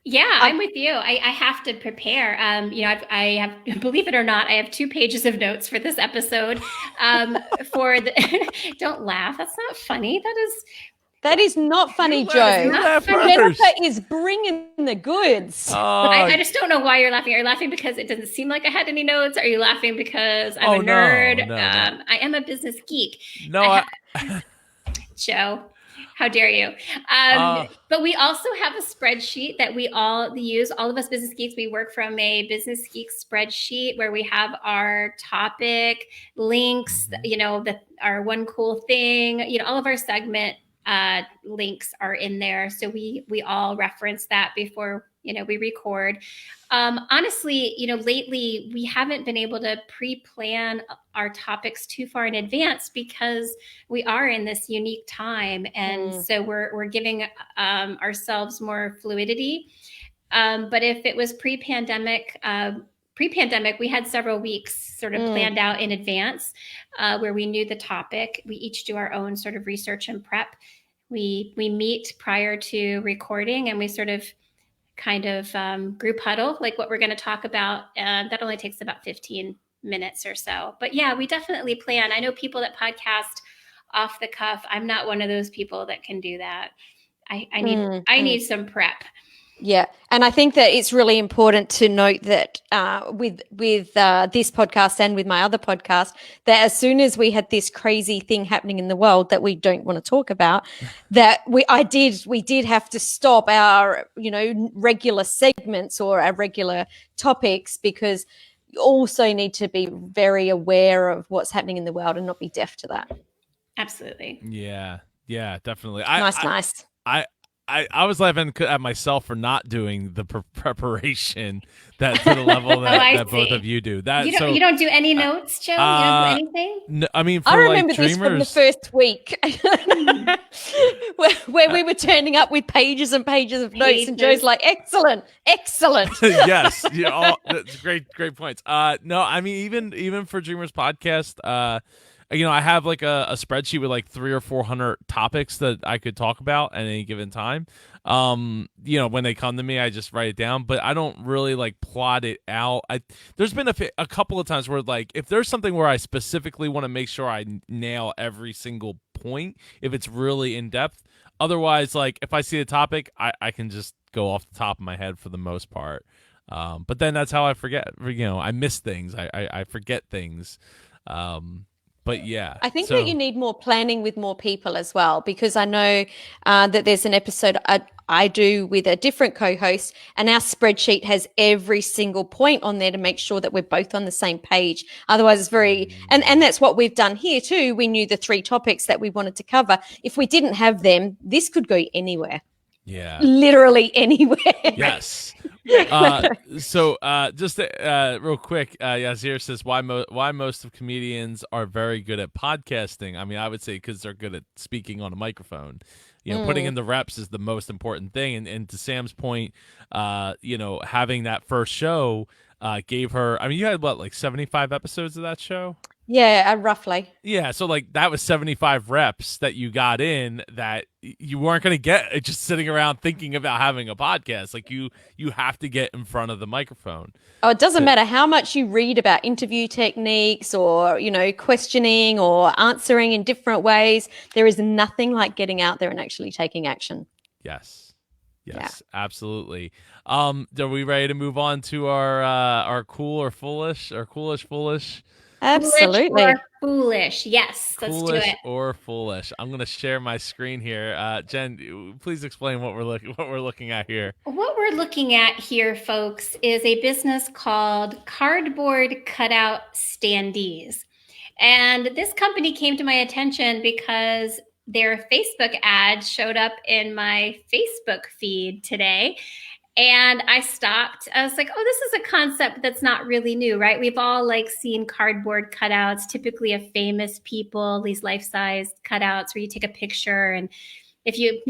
I'm with you. I have to prepare. I have, believe it or not, I have 2 pages of notes for this episode. Don't laugh. That's not funny. That is not funny, Joe. Jennifer is bringing the goods. I just don't know why you're laughing. Are you laughing because it doesn't seem like I had any notes? Are you laughing because I'm a nerd? No. I am a business geek. No, Joe. How dare you? But we also have a spreadsheet that we all use. All of us business geeks, we work from a business geek spreadsheet where we have our topic links, our one cool thing, all of our segment links are in there. So we all reference that before we record. Honestly, lately we haven't been able to pre-plan our topics too far in advance because we are in this unique time, and so we're giving ourselves more fluidity. But if it was pre-pandemic, we had several weeks sort of planned out in advance where we knew the topic. We each do our own sort of research and prep. We meet prior to recording, and we sort of kind of group huddle, like what we're going to talk about. That only takes about 15 minutes or so. But yeah, we definitely plan. I know people that podcast off the cuff. I'm not one of those people that can do that. I need some prep. Yeah. And I think that it's really important to note that with this podcast and with my other podcast, that as soon as we had this crazy thing happening in the world that we don't want to talk about, that we did have to stop our, regular segments or our regular topics, because you also need to be very aware of what's happening in the world and not be deaf to that. Absolutely. Yeah, definitely. Nice. I was laughing at myself for not doing the preparation to the level that both of you do. You don't do any notes, Joe? You don't do anything? No, I mean, I remember this from the first week where we were turning up with pages and pages of notes, and Joe's like, excellent. Yes, that's great points. No, I mean, even for Dreamers Podcast, I have like a spreadsheet with like 300 or 400 topics that I could talk about at any given time. When they come to me, I just write it down, but I don't really like plot it out. There's been a couple of times where like, if there's something where I specifically want to make sure I nail every single point, if it's really in depth. Otherwise, like if I see a topic, I can just go off the top of my head for the most part. But then that's how I forget, I miss things. I forget things. But yeah, I think that you need more planning with more people as well, because I know that there's an episode I do with a different co-host, and our spreadsheet has every single point on there to make sure that we're both on the same page. Otherwise, it's very and that's what we've done here too. We knew the 3 topics that we wanted to cover. If we didn't have them, this could go anywhere. Yeah, literally anywhere. Yes. So just real quick, Yazir says why most of comedians are very good at podcasting. I mean, I would say because they're good at speaking on a microphone. Putting in the reps is the most important thing. And to Sam's point, having that first show gave her. I mean, you had what, like 75 episodes of that show? Yeah, roughly. Yeah, so like that was 75 reps that you got in that you weren't going to get just sitting around thinking about having a podcast. Like you have to get in front of the microphone. Oh, it doesn't matter how much you read about interview techniques or, questioning or answering in different ways. There is nothing like getting out there and actually taking action. Yes, yeah. Absolutely. Are we ready to move on to our cool or foolish or coolish foolish? Absolutely. Or foolish. Yes. Let's do it. Or foolish. I'm going to share my screen here. Jen, please explain what we're looking at here. What we're looking at here, folks, is a business called Cardboard Cutout Standees. And this company came to my attention because their Facebook ad showed up in my Facebook feed today. And I stopped. I was like, oh, this is a concept that's not really new, right? We've all seen cardboard cutouts, typically of famous people, these life-size cutouts where you take a picture, and if you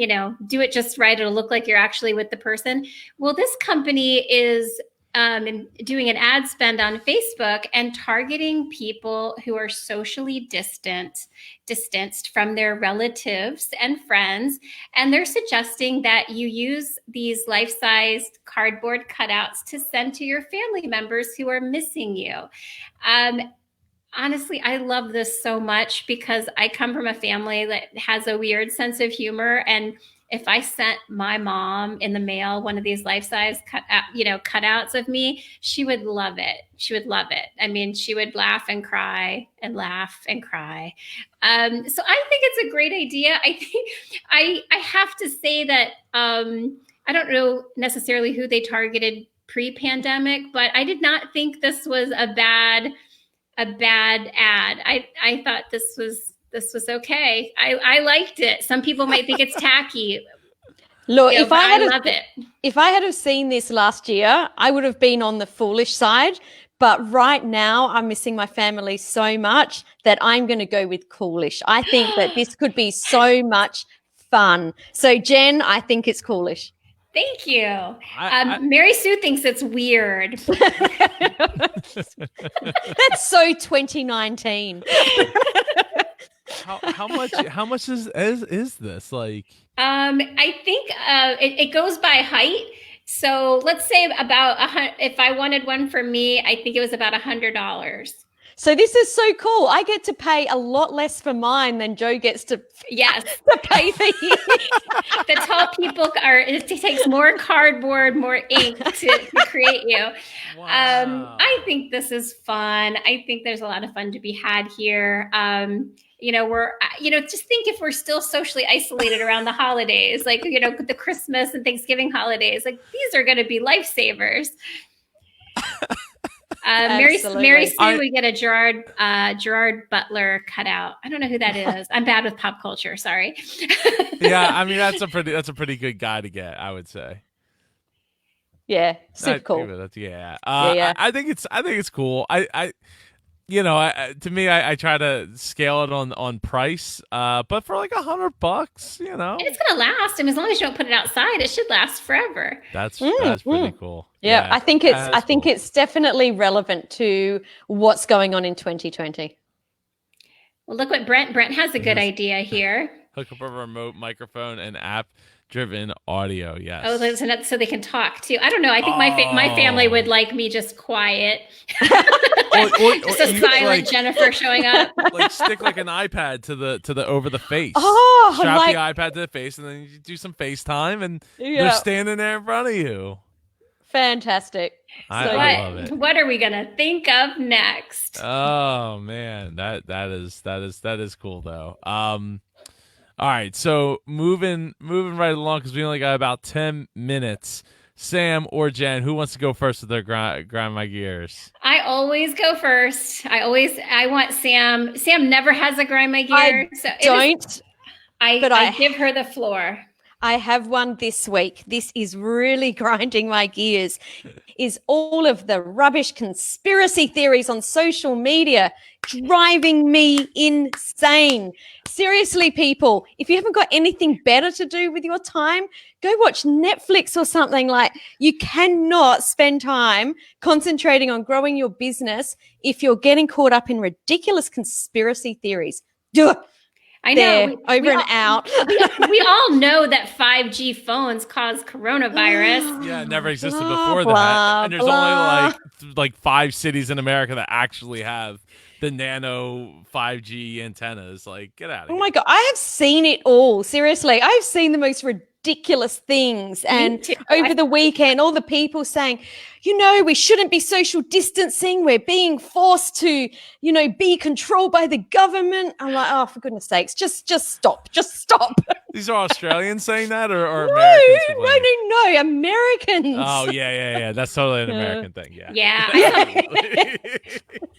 do it just right, it'll look like you're actually with the person. Well, this company is doing an ad spend on Facebook and targeting people who are socially distanced from their relatives and friends. And they're suggesting that you use these life-sized cardboard cutouts to send to your family members who are missing you. Honestly, I love this so much because I come from a family that has a weird sense of humor, and if I sent my mom in the mail one of these life-size cutouts of me, she would love it. She would love it. I mean, she would laugh and cry and laugh and cry. So I think it's a great idea. I think I have to say that I don't know necessarily who they targeted pre-pandemic, but I did not think this was a bad ad. I thought this was okay. I liked it. Some people might think it's tacky. Look, if I love it. If I had have seen this last year, I would have been on the foolish side. But right now, I'm missing my family so much that I'm going to go with coolish. I think that this could be so much fun. So, Jen, I think it's coolish. Thank you. Mary Sue thinks it's weird. That's so 2019. How much is this like? I think it goes by height. So let's say about if I wanted one for me, I think it was about $100. So this is so cool. I get to pay a lot less for mine than Joe gets to pay for his. The tall people it takes more cardboard, more ink to create you. Wow. I think this is fun. I think there's a lot of fun to be had here. Just think if we're still socially isolated around the holidays, like, the Christmas and Thanksgiving holidays, like these are going to be lifesavers. Mary Sue, we get a Gerard Butler cutout. I don't know who that is. I'm bad with pop culture. Sorry. Yeah, I mean that's a pretty good guy to get, I would say. Yeah, super cool. Yeah. Yeah. I think it's cool. To me, I try to scale it on price, but for like $100, And it's gonna last. And as long as you don't put it outside, it should last forever. That's pretty cool. Yeah, I think it's definitely relevant to what's going on in 2020. Well, look what Brent has a good idea here. Hook up a remote microphone and app-driven audio. Yes. Oh, so they can talk too. I don't know. I think my family would like me just quiet. Just a silent Jennifer showing up. Like stick like an iPad to the over the face. Oh, strap the iPad to the face, and then you do some FaceTime, and they're standing there in front of you. Fantastic. I love it. What are we gonna think of next? Oh man, that is cool though. All right, so moving right along because we only got about 10 minutes. Sam or Jen, who wants to go first with their grind my gears? I always go first. I want Sam. Sam never has a grind my gear. I give her the floor. I have one this week. This is really grinding my gears. Is all of the rubbish conspiracy theories on social media driving me insane. Seriously, people, if you haven't got anything better to do with your time, go watch Netflix or something. Like, you cannot spend time concentrating on growing your business if you're getting caught up in ridiculous conspiracy theories. I know. Out. We all know that 5G phones cause coronavirus. Yeah, it never existed before that. And there's only like 5 cities in America that actually have the nano 5G antennas. Like, get out of here. Oh my God. I have seen it all. Seriously. I've seen the most ridiculous things. And over the weekend, all the people saying, we shouldn't be social distancing. We're being forced to, be controlled by the government. I'm like, oh, for goodness sakes, just stop. Just stop. These are Australians saying that or Americans? No, Americans. Oh, yeah. That's totally an American thing. Yeah. Yeah.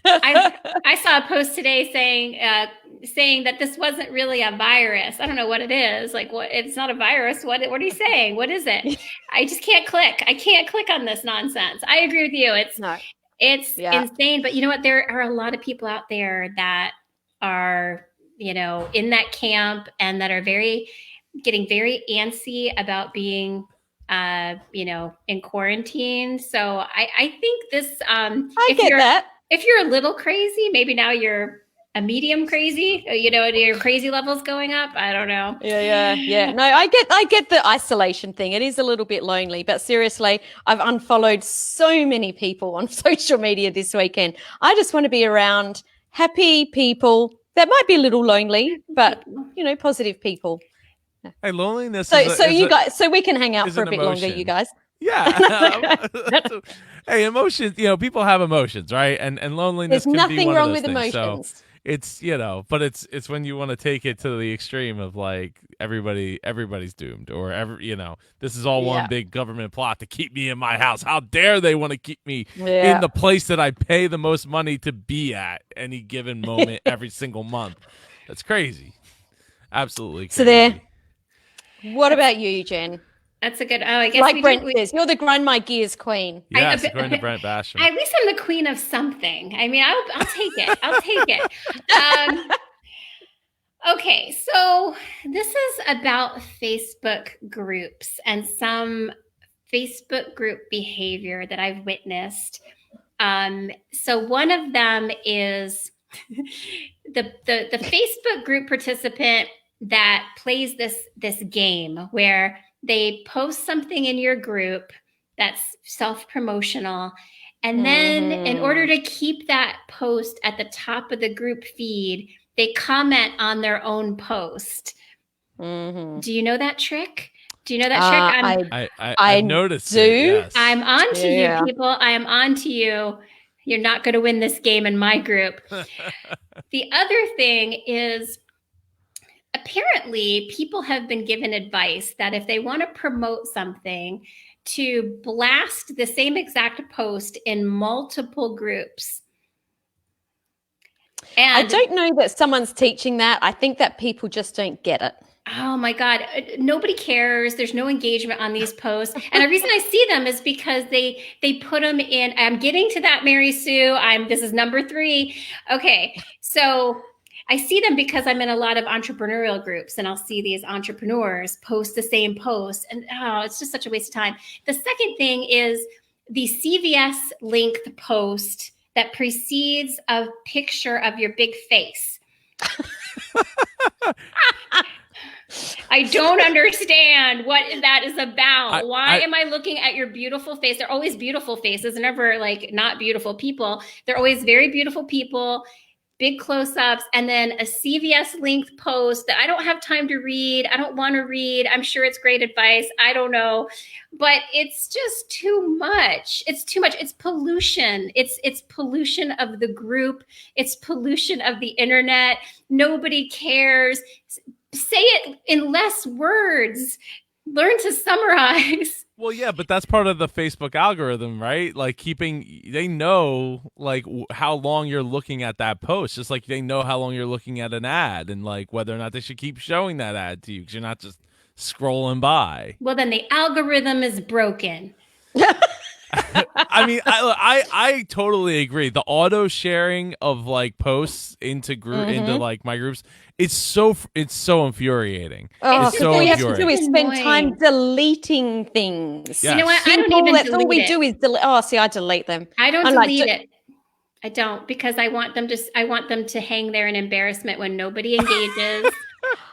I saw a post today saying that this wasn't really a virus. I don't know what it is. Like, what? It's not a virus. What are you saying? What is it? I just can't click. I can't click on this nonsense. I agree with you. It's insane. But you know what? There are a lot of people out there that are, in that camp and that are getting very antsy about being, in quarantine. So I think this, if you're a little crazy, maybe now you're a medium crazy, your crazy levels going up. I don't know. Yeah. No, I get the isolation thing. It is a little bit lonely, but seriously, I've unfollowed so many people on social media this weekend. I just want to be around happy people that might be a little lonely, but positive people. Hey, loneliness. So we can hang out for a bit longer, you guys. Yeah. Hey, emotions. People have emotions, right? And loneliness. There's nothing wrong with things. emotions. So it's but it's when you want to take it to the extreme of like everybody's doomed, or this is all one big government plot to keep me in my house. How dare they want to keep me in the place that I pay the most money to be at any given moment every single month? That's crazy. Absolutely crazy. So there. What about you, Jen? That's a good. I guess like Brent says, you're the grind my gears queen. Yes, according to Brent Basham. At least I'm the queen of something. I mean, I'll take it. I'll take it. Okay, so this is about Facebook groups and some Facebook group behavior that I've witnessed. So one of them is the Facebook group participant that plays this game where they post something in your group that's self-promotional. And then in order to keep that post at the top of the group feed, they comment on their own post. Do you know that trick? Do you know that trick? I noticed. Do. Yes. I'm on to you, people. I am on to you. You're not going to win this game in my group. The other thing is, apparently, people have been given advice that if they want to promote something, to blast the same exact post in multiple groups. And I don't know that someone's teaching that. I think that people just don't get it. Oh my God. Nobody cares. There's no engagement on these posts. And the reason I see them is because they put them in. I'm getting to that, Mary Sue. This is number 3. Okay. So I see them because I'm in a lot of entrepreneurial groups, and I'll see these entrepreneurs post the same post, and it's just such a waste of time. The second thing is the CVS linked post that precedes a picture of your big face. I don't understand what that is about. Why am I looking at your beautiful face? They're always beautiful faces, never like not beautiful people. They're always very beautiful people. Big close-ups, and then a CVS linked post that I don't have time to read. I don't want to read. I'm sure it's great advice. I don't know, but it's just too much. It's too much. It's pollution. It's pollution of the group. It's pollution of the internet. Nobody cares. Say it in less words. Learn to summarize. Well, yeah, but that's part of the Facebook algorithm, right? Like they know like how long you're looking at that post, just like they know how long you're looking at an ad, and like whether or not they should keep showing that ad to you because you're not just scrolling by. Well, then the algorithm is broken. I mean, I totally agree. The auto sharing of like posts into into like my groups, it's so infuriating. Oh, it's so all you have infuriating. to do is spend time deleting things. Yes. You know what? Simple, I don't even that's delete all we it. do is delete. Oh, see, I delete them. I don't delete it. I don't, because I want them to hang there in embarrassment when nobody engages.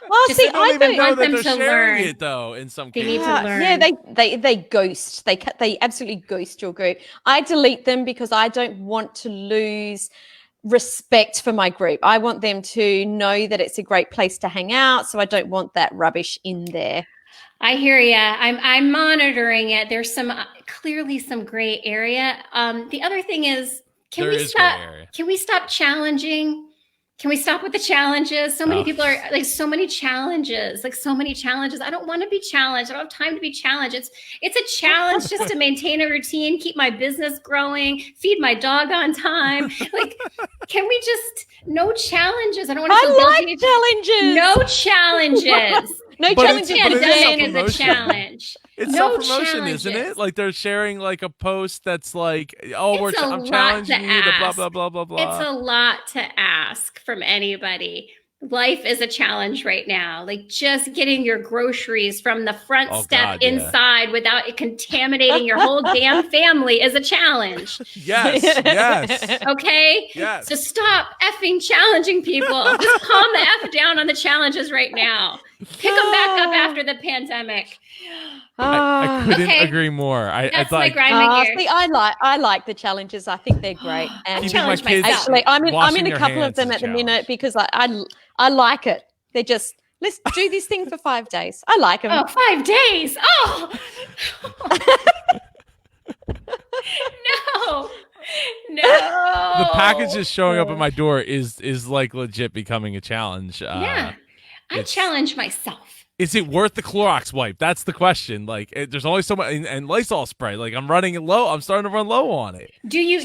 Well, see, I don't even know want that them they're to sharing learn. it though. In some They cases, need to learn. Yeah, they ghost. They absolutely ghost your group. I delete them because I don't want to lose respect for my group. I want them to know that it's a great place to hang out, so I don't want that rubbish in there. I hear you. I'm monitoring it. There's clearly some gray area. The other thing is, can we stop challenging? Can we stop with the challenges? So many people are like, so many challenges. I don't want to be challenged. I don't have time to be challenged. It's a challenge just to maintain a routine, keep my business growing, feed my dog on time. Like, can we just, no challenges? I don't want to feel guilty. Challenges. No challenges. No But challenges. Pandemic is a challenge. It's No self-promotion, isn't it? Like they're sharing like a post that's like, I'm It's a lot challenging to you to blah, ask. blah, blah, blah, blah. It's a lot to ask from anybody. Life is a challenge right now. Like just getting your groceries from the front step inside without it contaminating your whole damn family is a challenge. Yes. Okay? Yes. So stop effing challenging people. Just calm the F down on the challenges right now. Pick them back up after the pandemic. I couldn't agree more. That's my grind my gears. See, I like the challenges. I think they're great. And Keeping my kids actually, I'm in a washing couple their of them hands at the is a minute because I like it. They're just Let's do this thing for 5 days. I like them. Oh, 5 days. Oh. No. The packages showing up at my door is like legit becoming a challenge. Yeah. I challenge myself. Is it worth the Clorox wipe? That's the question. Like, there's only so much, and Lysol spray. Like, I'm running it low. I'm starting to run low on it. Do you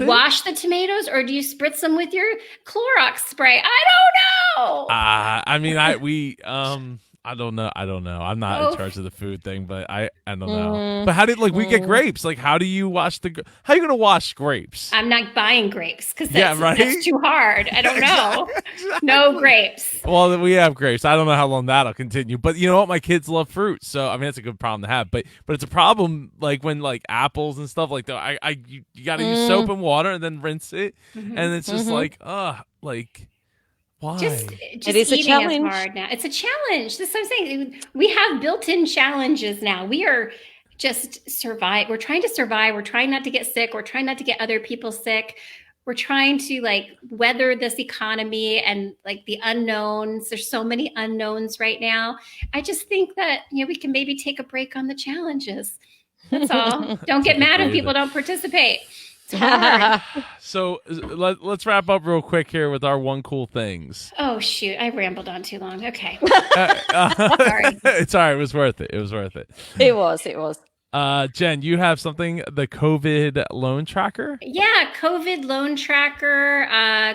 wash the tomatoes or do you spritz them with your Clorox spray? I don't know. I mean, I don't know. I'm not in charge of the food thing, but I don't know. But how did we get grapes? Like, how do you wash how are you going to wash grapes? I'm not buying grapes because that's too hard. I don't know. Exactly. No grapes. Well, we have grapes. I don't know how long that'll continue. But you know what? My kids love fruit. So, I mean, that's a good problem to have. But it's a problem like when apples and stuff like that. You got to use soap and water and then rinse it. Mm-hmm. And it's just why? Just it is a challenge. Is hard now. It's a challenge. That's what I'm saying. We have built-in challenges now. We are just survive. We're trying to survive. We're trying not to get sick. We're trying not to get other people sick. We're trying to weather this economy and the unknowns. There's so many unknowns right now. I just think that we can maybe take a break on the challenges. That's all. Don't get mad if people don't participate. So let's wrap up real quick here with our one cool things. Oh shoot, I rambled on too long. Okay. Sorry. It's all right. It was worth it. It was worth it. It was. Jen, you have something, the COVID loan tracker? Yeah, COVID loan tracker,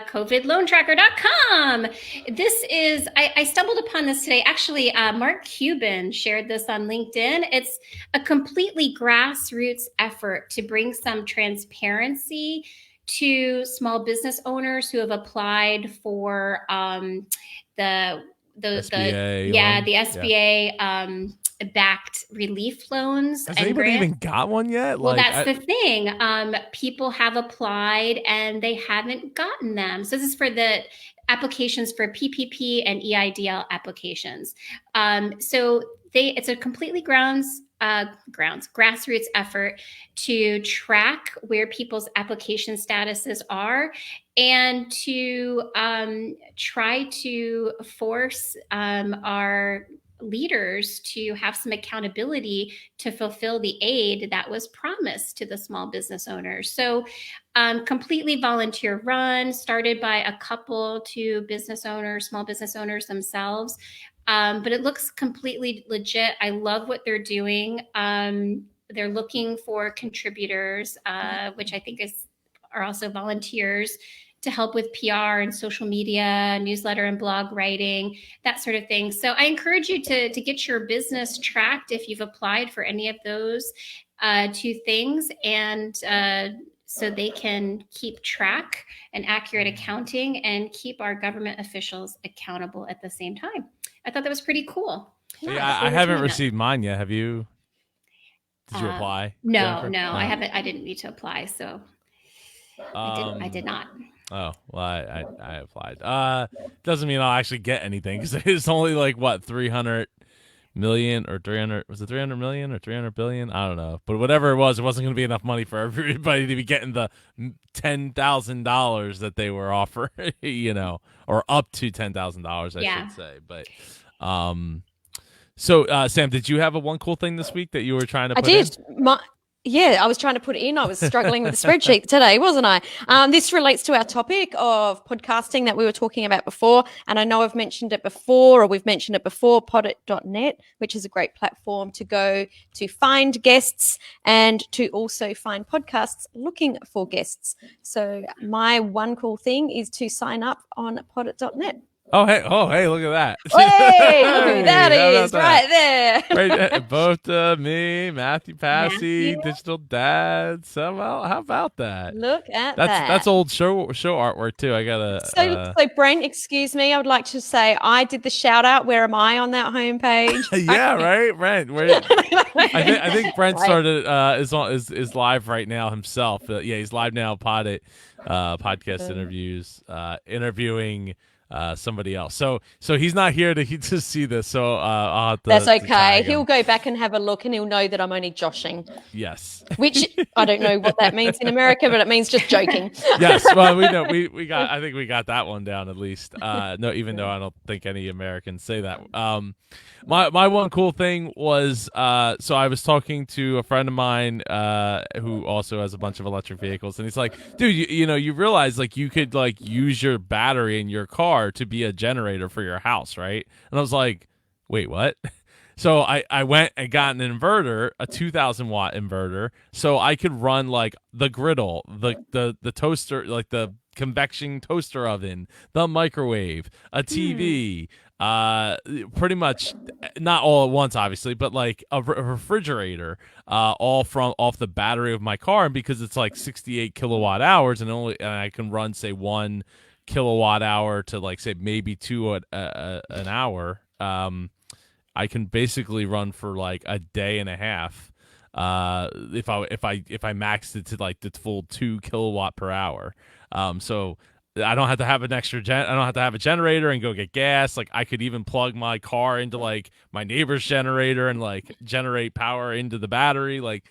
covidloantracker.com. This is, I stumbled upon this today. Actually, Mark Cuban shared this on LinkedIn. It's a completely grassroots effort to bring some transparency to small business owners who have applied for the SBA backed relief loans. Has anybody even got one yet? Well, that's the thing. People have applied and they haven't gotten them. So this is for the applications for PPP and EIDL applications. It's a completely grassroots effort to track where people's application statuses are and to try to force our leaders to have some accountability to fulfill the aid that was promised to the small business owners. So completely volunteer run, started by a couple to small business owners themselves. But it looks completely legit. I love what they're doing. They're looking for contributors, which I think are also volunteers, to help with PR and social media, newsletter and blog writing, that sort of thing. So I encourage you to get your business tracked if you've applied for any of those two things, and so they can keep track and accurate accounting and keep our government officials accountable at the same time. I thought that was pretty cool. Yeah, I haven't received mine yet. Have you? Did you apply? No, I haven't. I didn't need to apply, so I did not. Oh, well, I applied. Doesn't mean I'll actually get anything because it's only 300 million or 300. Was it 300 million or 300 billion? I don't know. But whatever it wasn't going to be enough money for everybody to be getting the $10,000 that they were offering, or up to $10,000, I should say. But, so Sam, did you have a one cool thing this week that you were trying to put in? I was trying to put it in. I was struggling with the spreadsheet today, wasn't I? This relates to our topic of podcasting that we were talking about before. And I know I've mentioned it before, or we've mentioned it before, podit.net, which is a great platform to go to find guests and to also find podcasts looking for guests. So my one cool thing is to sign up on podit.net. Oh hey, look at that. Hey, look who that is right there. Right, both me, Matthew Passy, Digital Dad. How about that? Look at that. That's old show artwork too. I gotta. So Brent, excuse me. I would like to say I did the shout out. Where am I on that homepage? Yeah, right, Brent. I think Brent started is live right now himself. He's live now. Podcast interviews, interviewing somebody else. So he's not here to see this. So I'll have to. That's to okay. tag him. He'll go back and have a look, and he'll know that I'm only joshing. Yes. Which I don't know what that means in America, but it means just joking. Yes. Well, we know we got. I think we got that one down at least. No, even though I don't think any Americans say that. My one cool thing was so I was talking to a friend of mine who also has a bunch of electric vehicles, and he's like, dude, you realize like you could like use your battery in your car to be a generator for your house, right? And I was like, wait, what? So I went and got an inverter, a 2,000 watt inverter, so I could run like the griddle, the toaster, like the convection toaster oven, the microwave, a TV, pretty much not all at once, obviously, but like a refrigerator, all from off the battery of my car. And because it's like 68 kilowatt hours, and I can run say 1 kilowatt hour to like say maybe 2 an hour. I can basically run for like a day and a half if I maxed it to like the full 2 kilowatt per hour. So I don't have to have an extra I don't have to have a generator and go get gas. Like I could even plug my car into like my neighbor's generator and like generate power into the battery. Like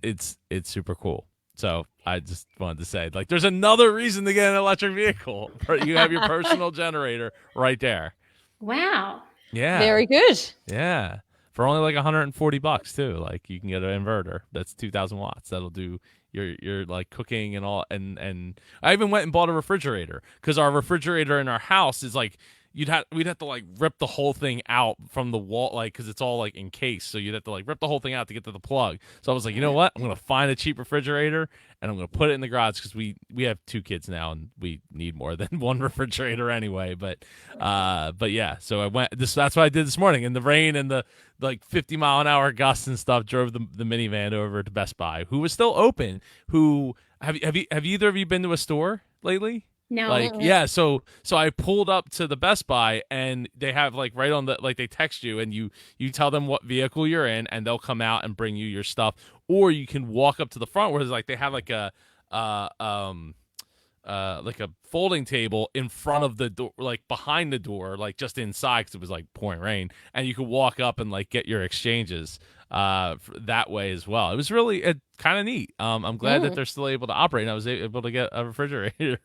it's super cool. So I just wanted to say, like, there's another reason to get an electric vehicle. You have your personal generator right there. Wow. Yeah. Very good. Yeah. For only like $140 too. Like you can get an inverter that's 2,000 watts. That'll do your like cooking and all. And I even went and bought a refrigerator because our refrigerator in our house is like we'd have to like rip the whole thing out from the wall, like because it's all like encased. So you'd have to like rip the whole thing out to get to the plug. So I was like, you know what? I'm gonna find a cheap refrigerator and I'm gonna put it in the garage because we have 2 kids now and we need more than one refrigerator anyway. But yeah. So I went. That's what I did this morning in the rain and the like 50-mile-an-hour gusts and stuff. Drove the minivan over to Best Buy, who was still open. Who have either of you been to a store lately? No. Like, yeah, so I pulled up to the Best Buy and they have like right on the, like they text you and you tell them what vehicle you're in and they'll come out and bring you your stuff. Or you can walk up to the front where it's like they have like a folding table in front of the door, like behind the door, like just inside because it was like pouring rain, and you could walk up and like get your exchanges that way as well. It was really kind of neat. I'm glad that they're still able to operate, and I was able to get a refrigerator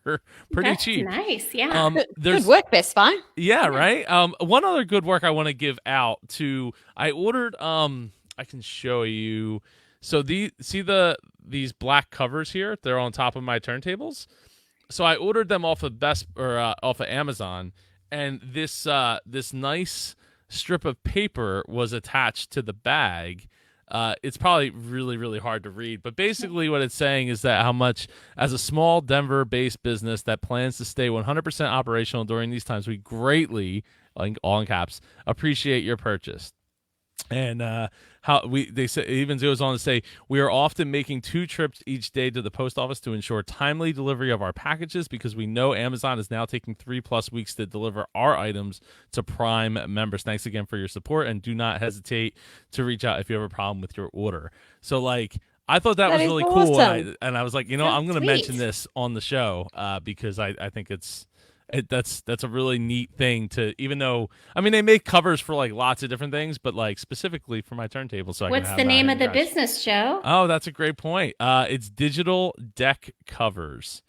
pretty That's cheap. Nice, yeah. Good work, Best Buy. Yeah, right. One other good work I want to give out to, I ordered I can show you. So these black covers here, they're on top of my turntables. So I ordered them off of off of Amazon, and this nice strip of paper was attached to the bag. It's probably really, really hard to read, but basically what it's saying is that how much, as a small Denver-based business that plans to stay 100% operational during these times, we greatly, like all in caps, appreciate your purchase. And they say, it even goes on to say, we are often making 2 trips each day to the post office to ensure timely delivery of our packages because we know Amazon is now taking 3+ weeks to deliver our items to Prime members. Thanks again for your support, and do not hesitate to reach out if you have a problem with your order. So like, I thought that was really cool, and I was like, I'm going to mention this on the show because I think that's a really neat thing to, even though, I mean, they make covers for like lots of different things, but like specifically for my turntable. So what's the name of the business, Joe? Oh, that's a great point. It's Digital Deck Covers.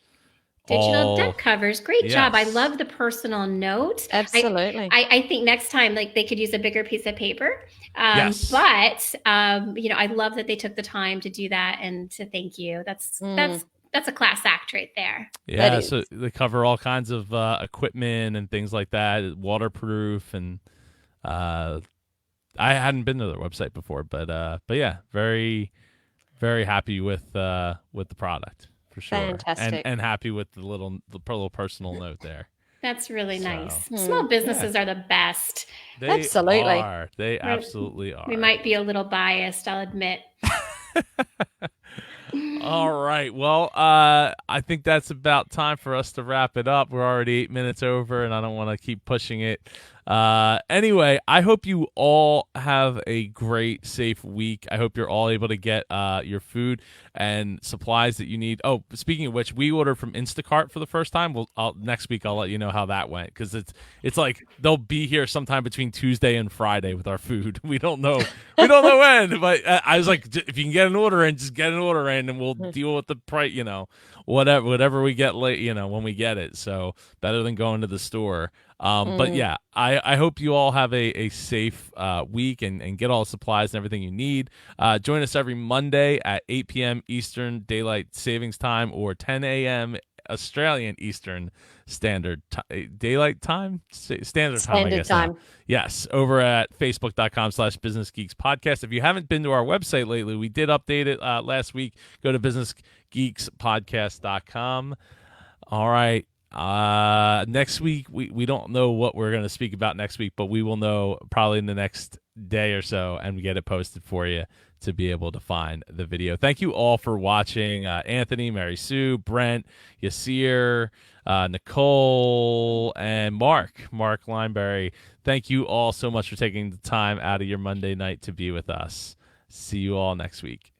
Digital deck covers. Great job. I love the personal note. Absolutely. I think next time, like, they could use a bigger piece of paper. Yes. But I love that they took the time to do that and to thank you. That's a class act right there. Yeah, so they cover all kinds of equipment and things like that, waterproof, and I hadn't been to their website before, but yeah, very, very happy with the product for sure. Fantastic. And happy with the little personal note there. That's really nice. Small businesses are the best. They absolutely are. They absolutely are. We might be a little biased, I'll admit. All right. Well, I think that's about time for us to wrap it up. We're already 8 minutes over, and I don't want to keep pushing it. Anyway, I hope you all have a great, safe week. I hope you're all able to get your food and supplies that you need. Oh, speaking of which, we ordered from Instacart for the first time. Next week I'll let you know how that went, because it's like they'll be here sometime between Tuesday and Friday with our food. We don't know when, but I was like, if you can get an order in, just get an order in, and we'll deal with the price. Whatever we get late, when we get it. So better than going to the store. But yeah, I hope you all have a safe week and get all the supplies and everything you need. Join us every Monday at 8 p.m. Eastern Daylight Savings Time, or 10 a.m. Australian Eastern Standard Daylight Time? Standard Time, I guess. Time. Yes, over at facebook.com/businessgeekspodcast. If you haven't been to our website lately, we did update it last week. Go to businessgeekspodcast.com. All right. Next week, we don't know what we're going to speak about next week, but we will know probably in the next day or so and get it posted for you to be able to find the video. Thank you all for watching. Anthony, Mary Sue, Brent, Yasir, Nicole, and Mark Lineberry. Thank you all so much for taking the time out of your Monday night to be with us. See you all next week.